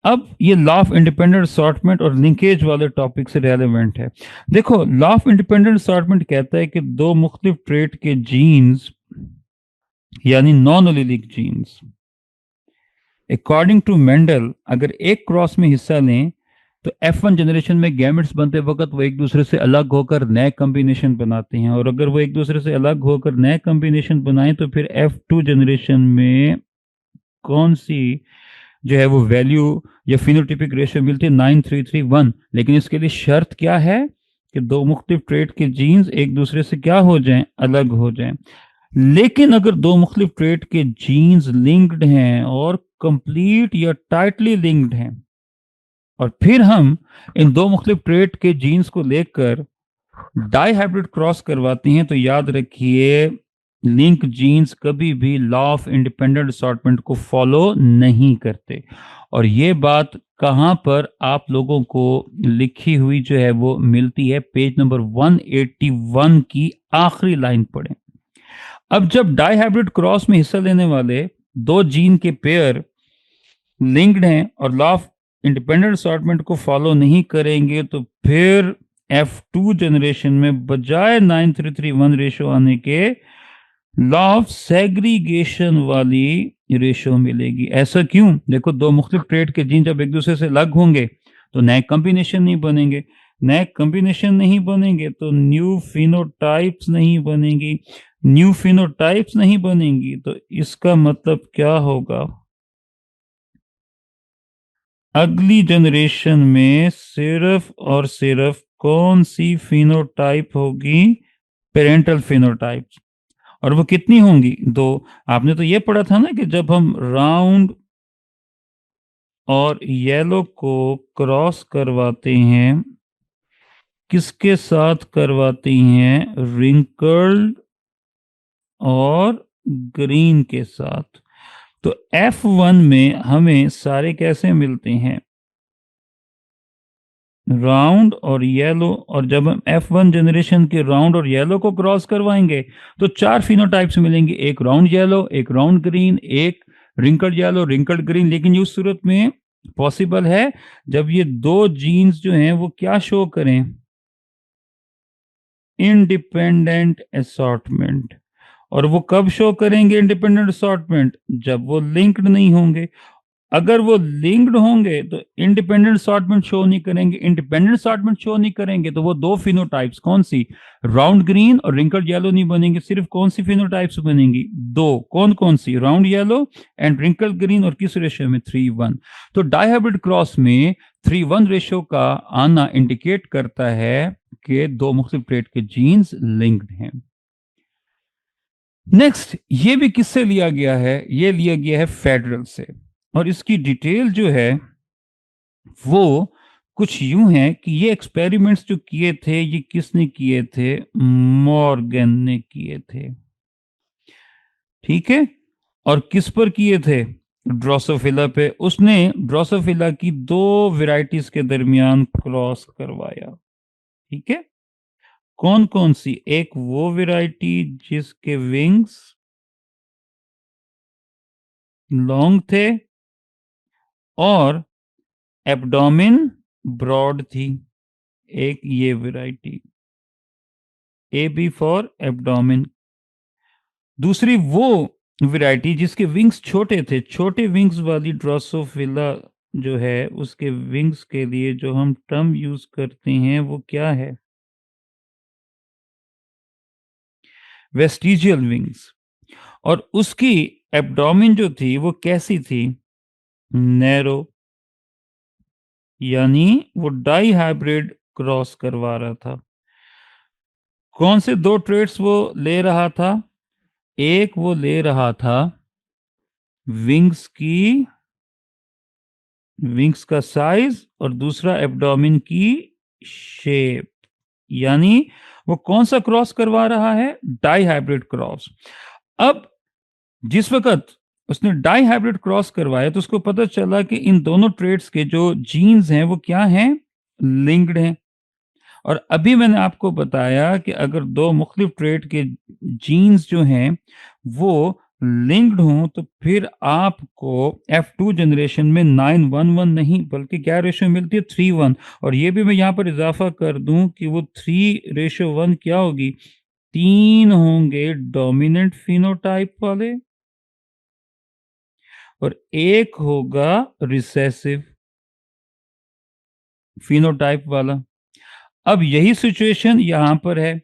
अब ये लॉ ऑफ इंडिपेंडेंट असॉर्टमेंट और लिंकेज वाले टॉपिक से रेलेवेंट है। देखो, लॉ ऑफ इंडिपेंडेंट असॉर्टमेंट कहता है कि दो मुख्तलिफ ट्रेट के जीन्स यानी non allelic genes according to Mendel अगर एक क्रॉस में हिस्सा लें तो F1 जनरेशन में गैमेट्स बनते वक्त वो एक दूसरे से अलग होकर नए कॉम्बिनेशन बनाते हैं, और अगर वो एक दूसरे से अलग होकर नए कॉम्बिनेशन बनाएं तो फिर F2 जनरेशन में कौन सी जो है वो वैल्यू या फिनोटिपिक रेशियो मिलती है? 9331। लेकिन इसके लिए शर्त क्या है कि दो मुख्तलिफ ट्रेट के जीन्स एक दूसरे से क्या हो जाएं? अलग हो जाएं। लेकिन अगर दो मुख्तलिफ ट्रेट के जीन्स लिंक्ड हैं और कंप्लीट या टाइटली लिंक्ड हैं, और फिर हम इन दो मुख्तलिफ ट्रेट के जीन्स को लेकर डाई हाइब्रिड क्रॉस करवाते हैं, तो याद रखिए लिंक जीन्स कभी भी लॉ ऑफ इंडिपेंडेंट असॉर्टमेंट को फॉलो नहीं करते। और ये बात कहां पर आप लोगों को लिखी हुई जो है वो मिलती है? पेज नंबर 181 की आखिरी लाइन पढ़ें। अब जब डाई हाइब्रिड क्रॉस में हिस्सा लेने वाले दो जीन के पेयर लिंक्ड हैं और लॉ ऑफ इंडिपेंडेंट असॉर्टमेंट को फॉलो नहीं करेंगे, तो फिर F2 जनरेशन में बजाय 9331 रेशो आने के लॉ ऑफ सेग्रीगेशन वाली रेशो मिलेगी। ऐसा क्यों? देखो, दो मुख्तलिफ ट्रेट के जीन जब एक दूसरे से अलग होंगे तो नए कॉम्बिनेशन नहीं बनेंगे। नए कॉम्बिनेशन नहीं बनेंगे तो न्यू फिनोटाइप्स नहीं बनेंगी। न्यू फिनोटाइप्स नहीं बनेंगी तो इसका मतलब क्या होगा? अगली जनरेशन में सिर्फ और सिर्फ कौन सी फिनोटाइप होगी? Parental phenotype. और वो कितनी होंगी? 2। आपने तो ये पढ़ा था ना कि जब हम राउंड और येलो को क्रॉस करवाते हैं, किसके साथ करवाते हैं? रिंकल्ड और ग्रीन के साथ। तो F1 में हमें सारे कैसे मिलते हैं? राउंड और येलो, और जब हम F1 जनरेशन के राउंड और येलो को क्रॉस करवाएंगे तो 4 फिनोटाइप्स मिलेंगे, एक राउंड येलो, एक राउंड ग्रीन, एक रिंकल्ड येलो, रिंकल्ड ग्रीन। लेकिन ये उस सूरत में पॉसिबल है जब ये दो जीन्स जो हैं वो क्या शो करें, इंडिपेंडेंट असॉर्टमेंट। और वो कब शो करेंगे इंडिपेंडेंट असॉर्टमेंट, जब वो लिंक्ड नहीं होंगे। अगर वो लिंक्ड होंगे तो इंडिपेंडेंट असॉर्टमेंट शो नहीं करेंगे, इंडिपेंडेंट असॉर्टमेंट शो नहीं करेंगे तो वो दो फिनोटाइप्स, कौन सी, राउंड ग्रीन और रिंकल्ड येलो नहीं बनेंगे। सिर्फ कौन सी फिनोटाइप्स बनेंगी, दो, कौन कौन सी, round yellow and wrinkled green, और किस रेशियो में, 3:1। तो डायहाइब्रिड क्रॉस में 3:1 रेशियो का आना इंडिकेट करता है कि दो मुख्तलिफ ट्रेट के जीन्स लिंक्ड हैं। नेक्स्ट, ये भी किससे लिया गया है, ये लिया गया है फेडरल से, और इसकी डिटेल जो है वो कुछ यूं है कि ये एक्सपेरिमेंट्स जो किए थे ये किसने किए थे, मॉर्गन ने किए थे, ठीक है। और किस पर किए थे, ड्रोसोफिला पे। उसने ड्रोसोफिला की दो वेराइटीज के दरमियान क्रॉस करवाया, ठीक है। कौन कौन सी, एक वो वेराइटी जिसके विंग्स लॉन्ग थे और एब्डोमेन ब्रॉड थी, एक ये variety, A B for abdomen. दूसरी वो वेराइटी जिसके विंग्स छोटे थे, छोटे विंग्स वाली ड्रोसोफिला जो है उसके विंग्स के लिए जो हम टर्म यूज करते हैं वो क्या है, वेस्टिजियल विंग्स। और उसकी एब्डोमेन जो थी वो कैसी थी, नैरो, यानी वो डाई हाइब्रिड क्रॉस करवा रहा था। कौन से दो ट्रेड्स वो ले रहा था, एक वो ले रहा था विंग्स का साइज, और दूसरा एब्डोमेन की शेप। यानी वो कौन सा क्रॉस करवा रहा है, डाई हाइब्रिड क्रॉस। अब जिस वक्त उसने डाई हाइब्रिड क्रॉस करवाया तो उसको पता चला कि इन दोनों ट्रेड्स के जो जीन्स हैं वो क्या हैं, लिंक्ड हैं। और अभी मैंने आपको बताया कि अगर दो मुख्तलिफ ट्रेड के जीन्स जो हैं वो लिंक्ड हों तो फिर आपको F2 जनरेशन में 9:1:1 नहीं बल्कि क्या रेशियो मिलती है, 3:1। और ये भी मैं यहाँ पर इजाफा कर दूं कि वो 3:1 क्या होगी, 3 होंगे डोमिनेंट फिनोटाइप वाले और एक होगा रिसेसिव फिनोटाइप वाला। अब यही सिचुएशन यहां पर है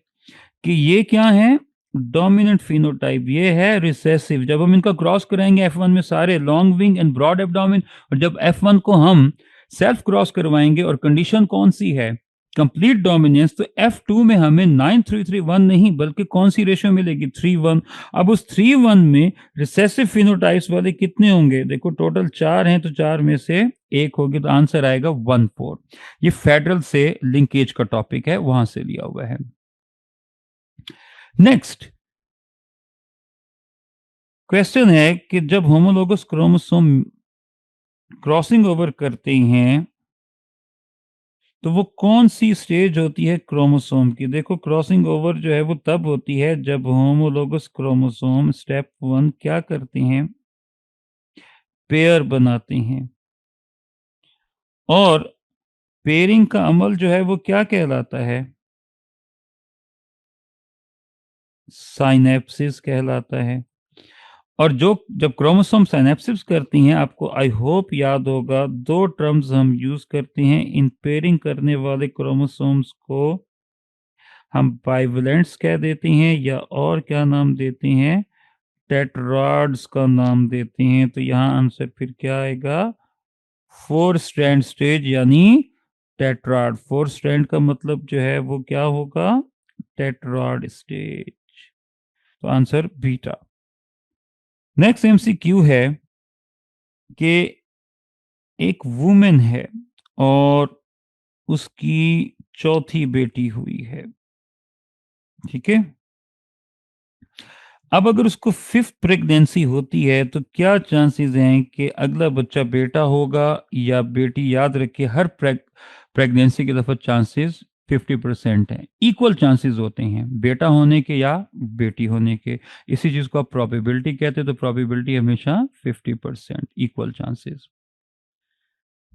कि ये क्या है, डोमिनेंट फिनोटाइप, ये है रिसेसिव। जब हम इनका क्रॉस कराएंगे F1 में सारे long wing and broad abdomen, और जब F1 को हम सेल्फ क्रॉस करवाएंगे और कंडीशन कौन सी है, कंप्लीट डोमिनेंस, तो F2 में हमें 9:3:1 नहीं बल्कि कौन सी रेशियो मिलेगी, 3:1। अब उस 3:1 में रिसेसिव फिनोटाइप्स वाले कितने होंगे, देखो टोटल 4 हैं तो 4 में से एक होगी, तो आंसर आएगा 1:4। ये फेडरल से लिंकेज का टॉपिक है, वहां से लिया हुआ है। नेक्स्ट क्वेश्चन है कि जब होमोलोगस क्रोमोसोम क्रॉसिंग ओवर करते हैं तो वो कौन सी स्टेज होती है क्रोमोसोम की। देखो क्रॉसिंग ओवर जो है वो तब होती है जब होमोलोगस क्रोमोसोम स्टेप 1 क्या करते हैं, पेयर बनाते हैं। और पेयरिंग का अमल जो है वो क्या कहलाता है, साइनेप्सिस कहलाता है। और जो जब क्रोमोसोम साइनेप्सिस करती हैं, आपको आई होप याद होगा दो टर्म्स हम यूज करते हैं इन पेयरिंग करने वाले क्रोमोसोम्स को, हम बाइवेलेंट्स कह देते हैं या और क्या नाम देते हैं, टेट्राड्स का नाम देते हैं। तो यहाँ आंसर फिर क्या आएगा, 4 स्ट्रैंड स्टेज यानी टेट्राड। 4 स्ट्रैंड का मतलब जो है वो क्या होगा, टेट्राड स्टेज। तो आंसर बीटा। नेक्स्ट एमसीक्यू है कि एक वुमेन है और उसकी चौथी बेटी हुई है, ठीक है। अब अगर उसको 5th प्रेगनेंसी होती है तो क्या चांसेस हैं कि अगला बच्चा बेटा होगा या बेटी। याद रखिए हर प्रेगनेंसी के दफा चांसेस 50% हैं, इक्वल चांसेस होते हैं बेटा होने के या बेटी होने के। इसी चीज को आप प्रोबेबिलिटी कहते हैं, तो प्रोबेबिलिटी हमेशा 50%, इक्वल चांसेस।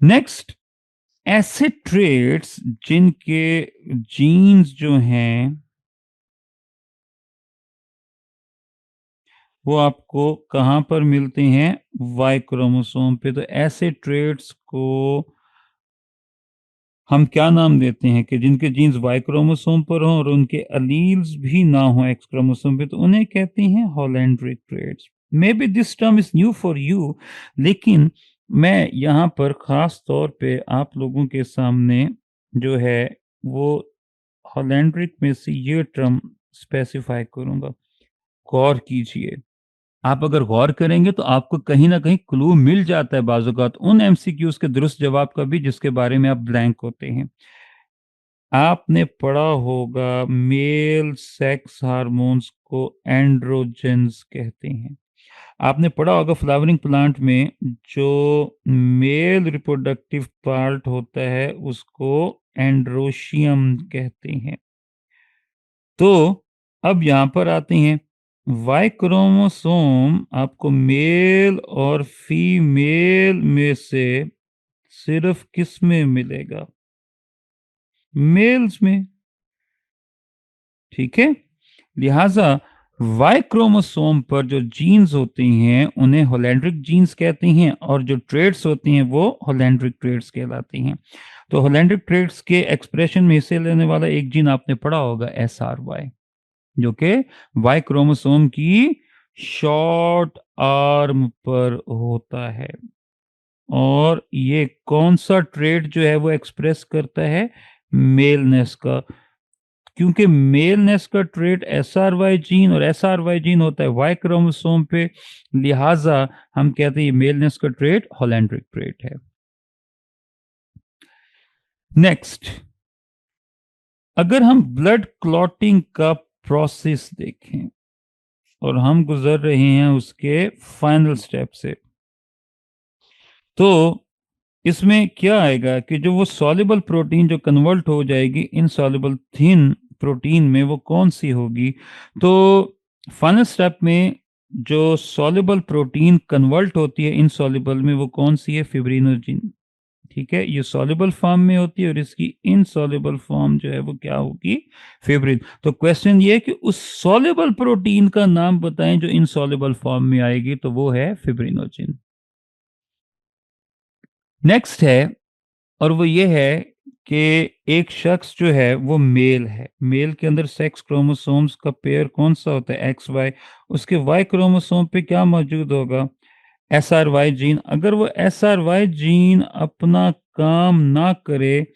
नेक्स्ट, ऐसे ट्रेट्स जिनके जीन्स जो हैं वो आपको कहां पर मिलते हैं, वाई क्रोमोसोम पे। तो ऐसे ट्रेट्स को हम क्या नाम देते हैं कि जिनके जीन्स वाई क्रोमोसोम पर हों और उनके अलील्स भी ना हो एक्स क्रोमोसोम पे, तो उन्हें कहते हैं holandric traits. May be this term is new for you, लेकिन मैं यहाँ पर खास तौर पे आप लोगों के सामने जो है वो होलैंड्रिक में से ये टर्म स्पेसिफाई करूंगा। गौर कीजिए, आप अगर गौर करेंगे तो आपको कहीं ना कहीं क्लू मिल जाता है बाज़-औक़ात उन एमसीक्यूज के दुरुस्त जवाब का भी जिसके बारे में आप ब्लैंक होते हैं। आपने पढ़ा होगा मेल सेक्स हार्मोन्स को एंड्रोजेंस कहते हैं। आपने पढ़ा होगा फ्लावरिंग प्लांट में जो मेल रिप्रोडक्टिव पार्ट होता है उसको एंड्रोशियम कहते हैं। तो अब यहां पर आते हैं, वाई क्रोमोसोम आपको मेल और फीमेल में से सिर्फ किस में मिलेगा, मेल्स में, ठीक है। लिहाजा वाई क्रोमोसोम पर जो जीन्स होती हैं उन्हें होलैंड्रिक जीन्स कहते हैं और जो ट्रेट्स होती हैं वो होलैंड्रिक ट्रेट्स कहलाती हैं। तो होलैंड्रिक ट्रेट्स के एक्सप्रेशन में हिस्से लेने वाला एक जीन आपने पढ़ा होगा SRY, जो कि वाई क्रोमोसोम की शॉर्ट आर्म पर होता है। और ये कौन सा ट्रेट जो है वो एक्सप्रेस करता है, मेलनेस का, क्योंकि मेलनेस का ट्रेट SRY जीन और SRY जीन होता है वाई क्रोमोसोम पे, लिहाजा हम कहते हैं मेलनेस का ट्रेट होलैंड्रिक ट्रेट है। नेक्स्ट, अगर हम ब्लड क्लॉटिंग का प्रोसेस देखें और हम गुजर रहे हैं उसके फाइनल स्टेप से, तो इसमें क्या आएगा कि जो वो सॉल्युबल प्रोटीन जो कन्वर्ट हो जाएगी इनसॉल्युबल थिन प्रोटीन में, वो कौन सी होगी। तो फाइनल स्टेप में जो सॉल्युबल प्रोटीन कन्वर्ट होती है इनसॉल्युबल में, वो कौन सी है, फिब्रिनोजिन, ठीक है। ये सॉल्युबल फॉर्म में होती है और इसकी इनसॉल्युबल फॉर्म जो है वो क्या होगी, फिब्रिन। तो क्वेश्चन ये है कि उस सॉल्युबल प्रोटीन का नाम बताएं जो इनसॉल्युबल फॉर्म में आएगी, तो वो है फिब्रिनोजिन। नेक्स्ट है, और वो ये है कि एक शख्स जो है वो मेल है, मेल के अंदर सेक्स क्रोमोसोम्स का पेयर कौन सा होता है, XY। उसके वाई क्रोमोसोम पे क्या मौजूद होगा, SRY जीन। अगर वो SRY जीन अपना काम ना करे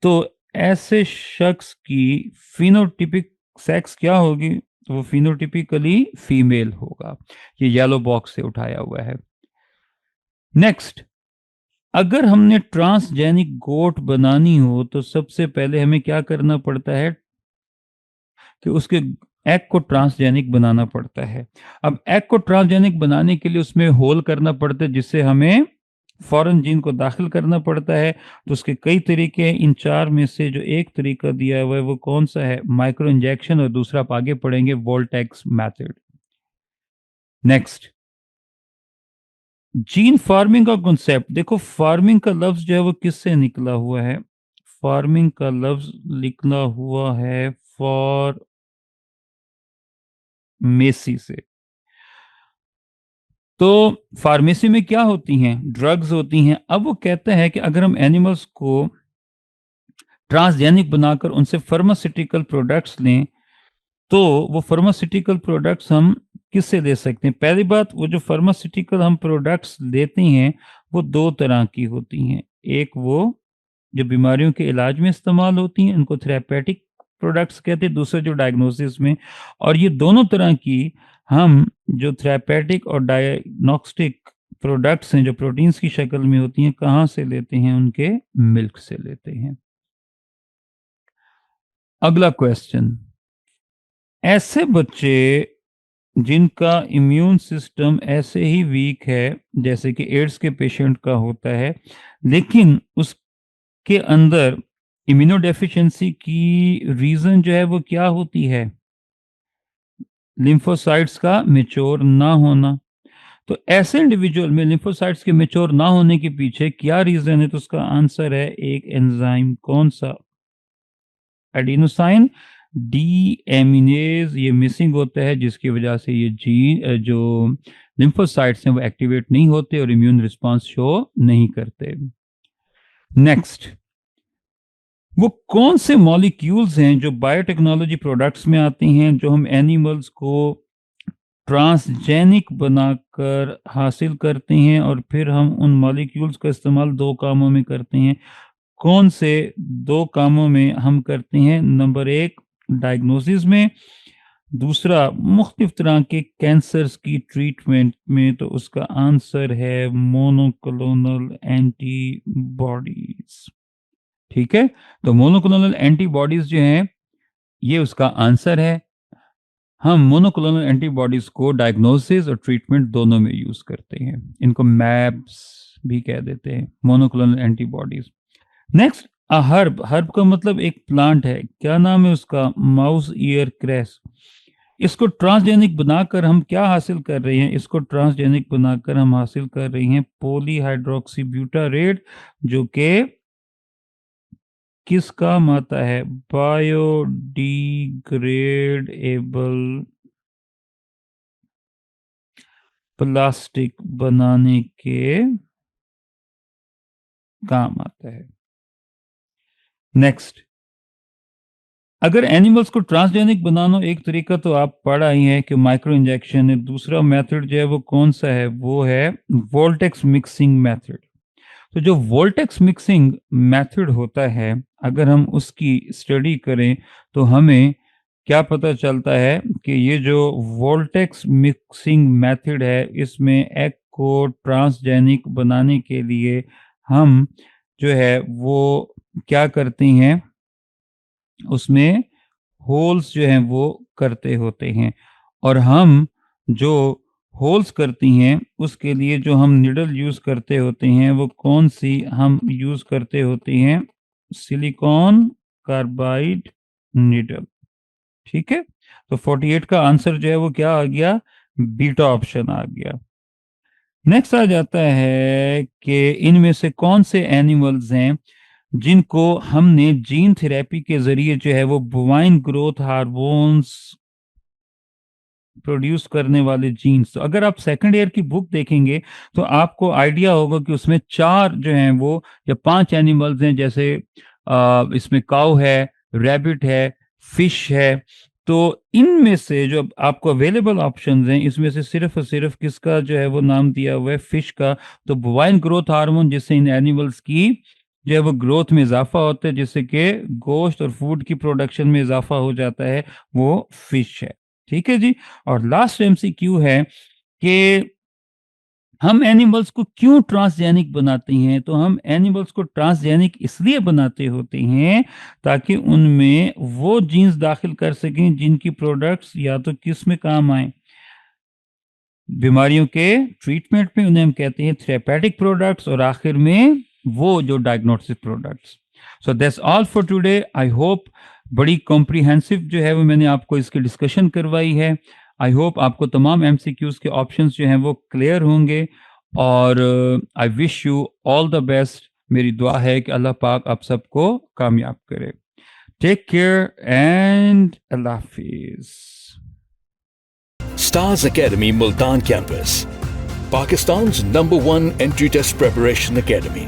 तो ऐसे शख्स की फिनोटिपिक सेक्स क्या होगी, तो वो फिनोटिपिकली फीमेल होगा। ये येलो बॉक्स से उठाया हुआ है। नेक्स्ट, अगर हमने ट्रांसजेनिक गोट बनानी हो तो सबसे पहले हमें क्या करना पड़ता है कि उसके एग को ट्रांसजेनिक बनाना पड़ता है। अब एग को ट्रांसजेनिक बनाने के लिए उसमें होल करना पड़ता है जिससे हमें फॉरेन जीन को दाखिल करना पड़ता है। तो उसके कई तरीके हैं, इन चार में से जो एक तरीका दिया हुआ है वो कौन सा है, माइक्रो इंजेक्शन, और दूसरा आप आगे पढ़ेंगे वोल्टेक्स मेथड। नेक्स्ट, जीन फार्मिंग का कॉन्सेप्ट देखो, फार्मिंग का लफ्ज जो है वो किससे निकला हुआ है, फार्मिंग का लफ्ज निकला हुआ है फॉर मेसी से। तो फार्मेसी में क्या होती हैं, ड्रग्स होती हैं। अब वो कहता है कि अगर हम एनिमल्स को ट्रांसजेनिक बनाकर उनसे फार्मास्यूटिकल प्रोडक्ट्स लें तो वो फार्मास्यूटिकल प्रोडक्ट्स हम किससे ले सकते हैं। पहली बात, वो जो फार्मास्यूटिकल हम प्रोडक्ट्स लेते हैं वो दो तरह की होती हैं। एक वो जो बीमारियों के इलाज में इस्तेमाल होती हैं, इनको थेरेपेटिक प्रोडक्ट्स कहते हैं। दूसरा जो डायग्नोसिस में, और ये दोनों तरह की हम जो थेरेपेटिक और डायग्नोस्टिक प्रोडक्ट्स हैं जो प्रोटीन्स की शक्ल में होती हैं, कहाँ से लेते हैं, उनके मिल्क से लेते हैं। अगला क्वेश्चन, ऐसे बच्चे जिनका इम्यून सिस्टम ऐसे ही वीक है जैसे कि एड्स के पेशेंट का होता है, लेकिन उसके के अंदर इम्यूनोडेफिशिएंसी की रीज़न जो है वो क्या होती है? लिम्फोसाइट्स का मैच्योर ना होना। तो ऐसे इंडिविजुअल में लिम्फोसाइट्स के मैच्योर ना होने के पीछे क्या रीज़न है? तो उसका आंसर है एक एंजाइम, कौन-सा? एडिनोसाइन डीएमिनेज, ये मिसिंग होता है, जिसकी वजह से ये जो लिम्फोसाइट्स हैं वो एक्टिवेट नहीं होते और इम्यून रिस्पांस शो नहीं करते। नेक्स्ट, वो कौन से मॉलिक्यूल्स हैं जो बायोटेक्नोलॉजी प्रोडक्ट्स में आती हैं, जो हम एनिमल्स को ट्रांसजेनिक बनाकर हासिल करते हैं और फिर हम उन मॉलिक्यूल्स का इस्तेमाल दो कामों में करते हैं? कौन से दो कामों में हम करते हैं? नंबर एक, डायग्नोसिस में, दूसरा मुख्तलिफ तरह के कैंसर्स की ट्रीटमेंट में। तो उसका आंसर है मोनोक्लोनल एंटीबॉडीज। ठीक है, तो मोनोक्लोनल एंटीबॉडीज जो हैं ये उसका आंसर है। हम मोनोक्लोनल एंटीबॉडीज को डायग्नोसिस और ट्रीटमेंट दोनों में यूज करते हैं। इनको मैप्स भी कह देते हैं, monoclonal antibodies. Next, herb. Herb का मतलब एक प्लांट है, क्या नाम है उसका? Mouse ear cress. इसको ट्रांसजेनिक बनाकर हम क्या हासिल कर रहे हैं? इसको ट्रांसजेनिक बनाकर हम हासिल कर रहे हैं पॉलीहाइड्रोक्सीब्यूटारेट, जो कि किस काम आता है? बायोडिग्रेडेबल प्लास्टिक बनाने के काम आता है। नेक्स्ट, अगर एनिमल्स को ट्रांसजेनिक बनाना एक तरीका तो आप पढ़ा ही है कि माइक्रो इंजेक्शन है। दूसरा मेथड जो है वो कौन सा है? वो है वोल्टेक्स मिक्सिंग मेथड। तो जो वोल्टेक्स मिक्सिंग मेथड होता है, अगर हम उसकी स्टडी करें तो हमें क्या पता चलता है कि ये जो वोल्टेक्स मिक्सिंग मेथड है, इसमें एग को ट्रांसजेनिक बनाने के लिए हम जो है वो क्या करते हैं, उसमें होल्स जो हैं वो करते होते हैं। और हम जो होल्स करती हैं उसके लिए जो हम निडल यूज़ करते होते हैं वो कौन सी हम यूज़ करते होते हैं? Silicon carbide needle. ठीक है, तो 48 का आंसर जो है वो क्या आ गया? बीटा ऑप्शन आ गया। नेक्स्ट आ जाता है कि इनमें से कौन से एनिमल्स हैं जिनको हमने जीन थेरेपी के जरिए जो है वो बोवाइन ग्रोथ हार्मोन्स प्रोड्यूस करने वाले जीन्स। तो अगर आप सेकंड ईयर की बुक देखेंगे तो आपको आइडिया होगा कि उसमें 4 जो हैं वो या 5 एनिमल्स हैं, जैसे इसमें काऊ है, रैबिट है, फिश है। तो इनमें से जो आपको अवेलेबल ऑप्शंस हैं, इसमें से सिर्फ और सिर्फ किसका जो है वो नाम दिया हुआ है? फिश का। तो बोवाइन ग्रोथ हार्मोन, जिससे इन एनिमल्स की जो है वो ग्रोथ में इजाफा होता है, जिससे कि गोश्त और फूड की प्रोडक्शन में इजाफा हो जाता है, वो फिश है। ठीक है जी। और लास्ट एमसीक्यू है कि हम एनिमल्स को क्यों ट्रांसजेनिक बनाते हैं? तो हम एनिमल्स को ट्रांसजेनिक इसलिए बनाते होते हैं ताकि उनमें वो जीन्स दाखिल कर सकें जिनकी प्रोडक्ट्स या तो किस में काम आए? बीमारियों के ट्रीटमेंट में, उन्हें हम कहते हैं थेरेपेटिक प्रोडक्ट्स, और आखिर में वो जो diagnostic products. So that's all for today. I hope बड़ी कॉम्प्रिहेंसिव जो है वो मैंने आपको इसकी डिस्कशन करवाई है। आई होप आपको तमाम एमसीक्यूज के ऑप्शंस जो हैं वो क्लियर होंगे, और I wish you all the best. मेरी दुआ है कि अल्लाह पाक आप सबको कामयाब करे। टेक केयर एंड अल्लाह हाफिज। Stars Academy Multan campus, Pakistan's #1 entry test preparation academy.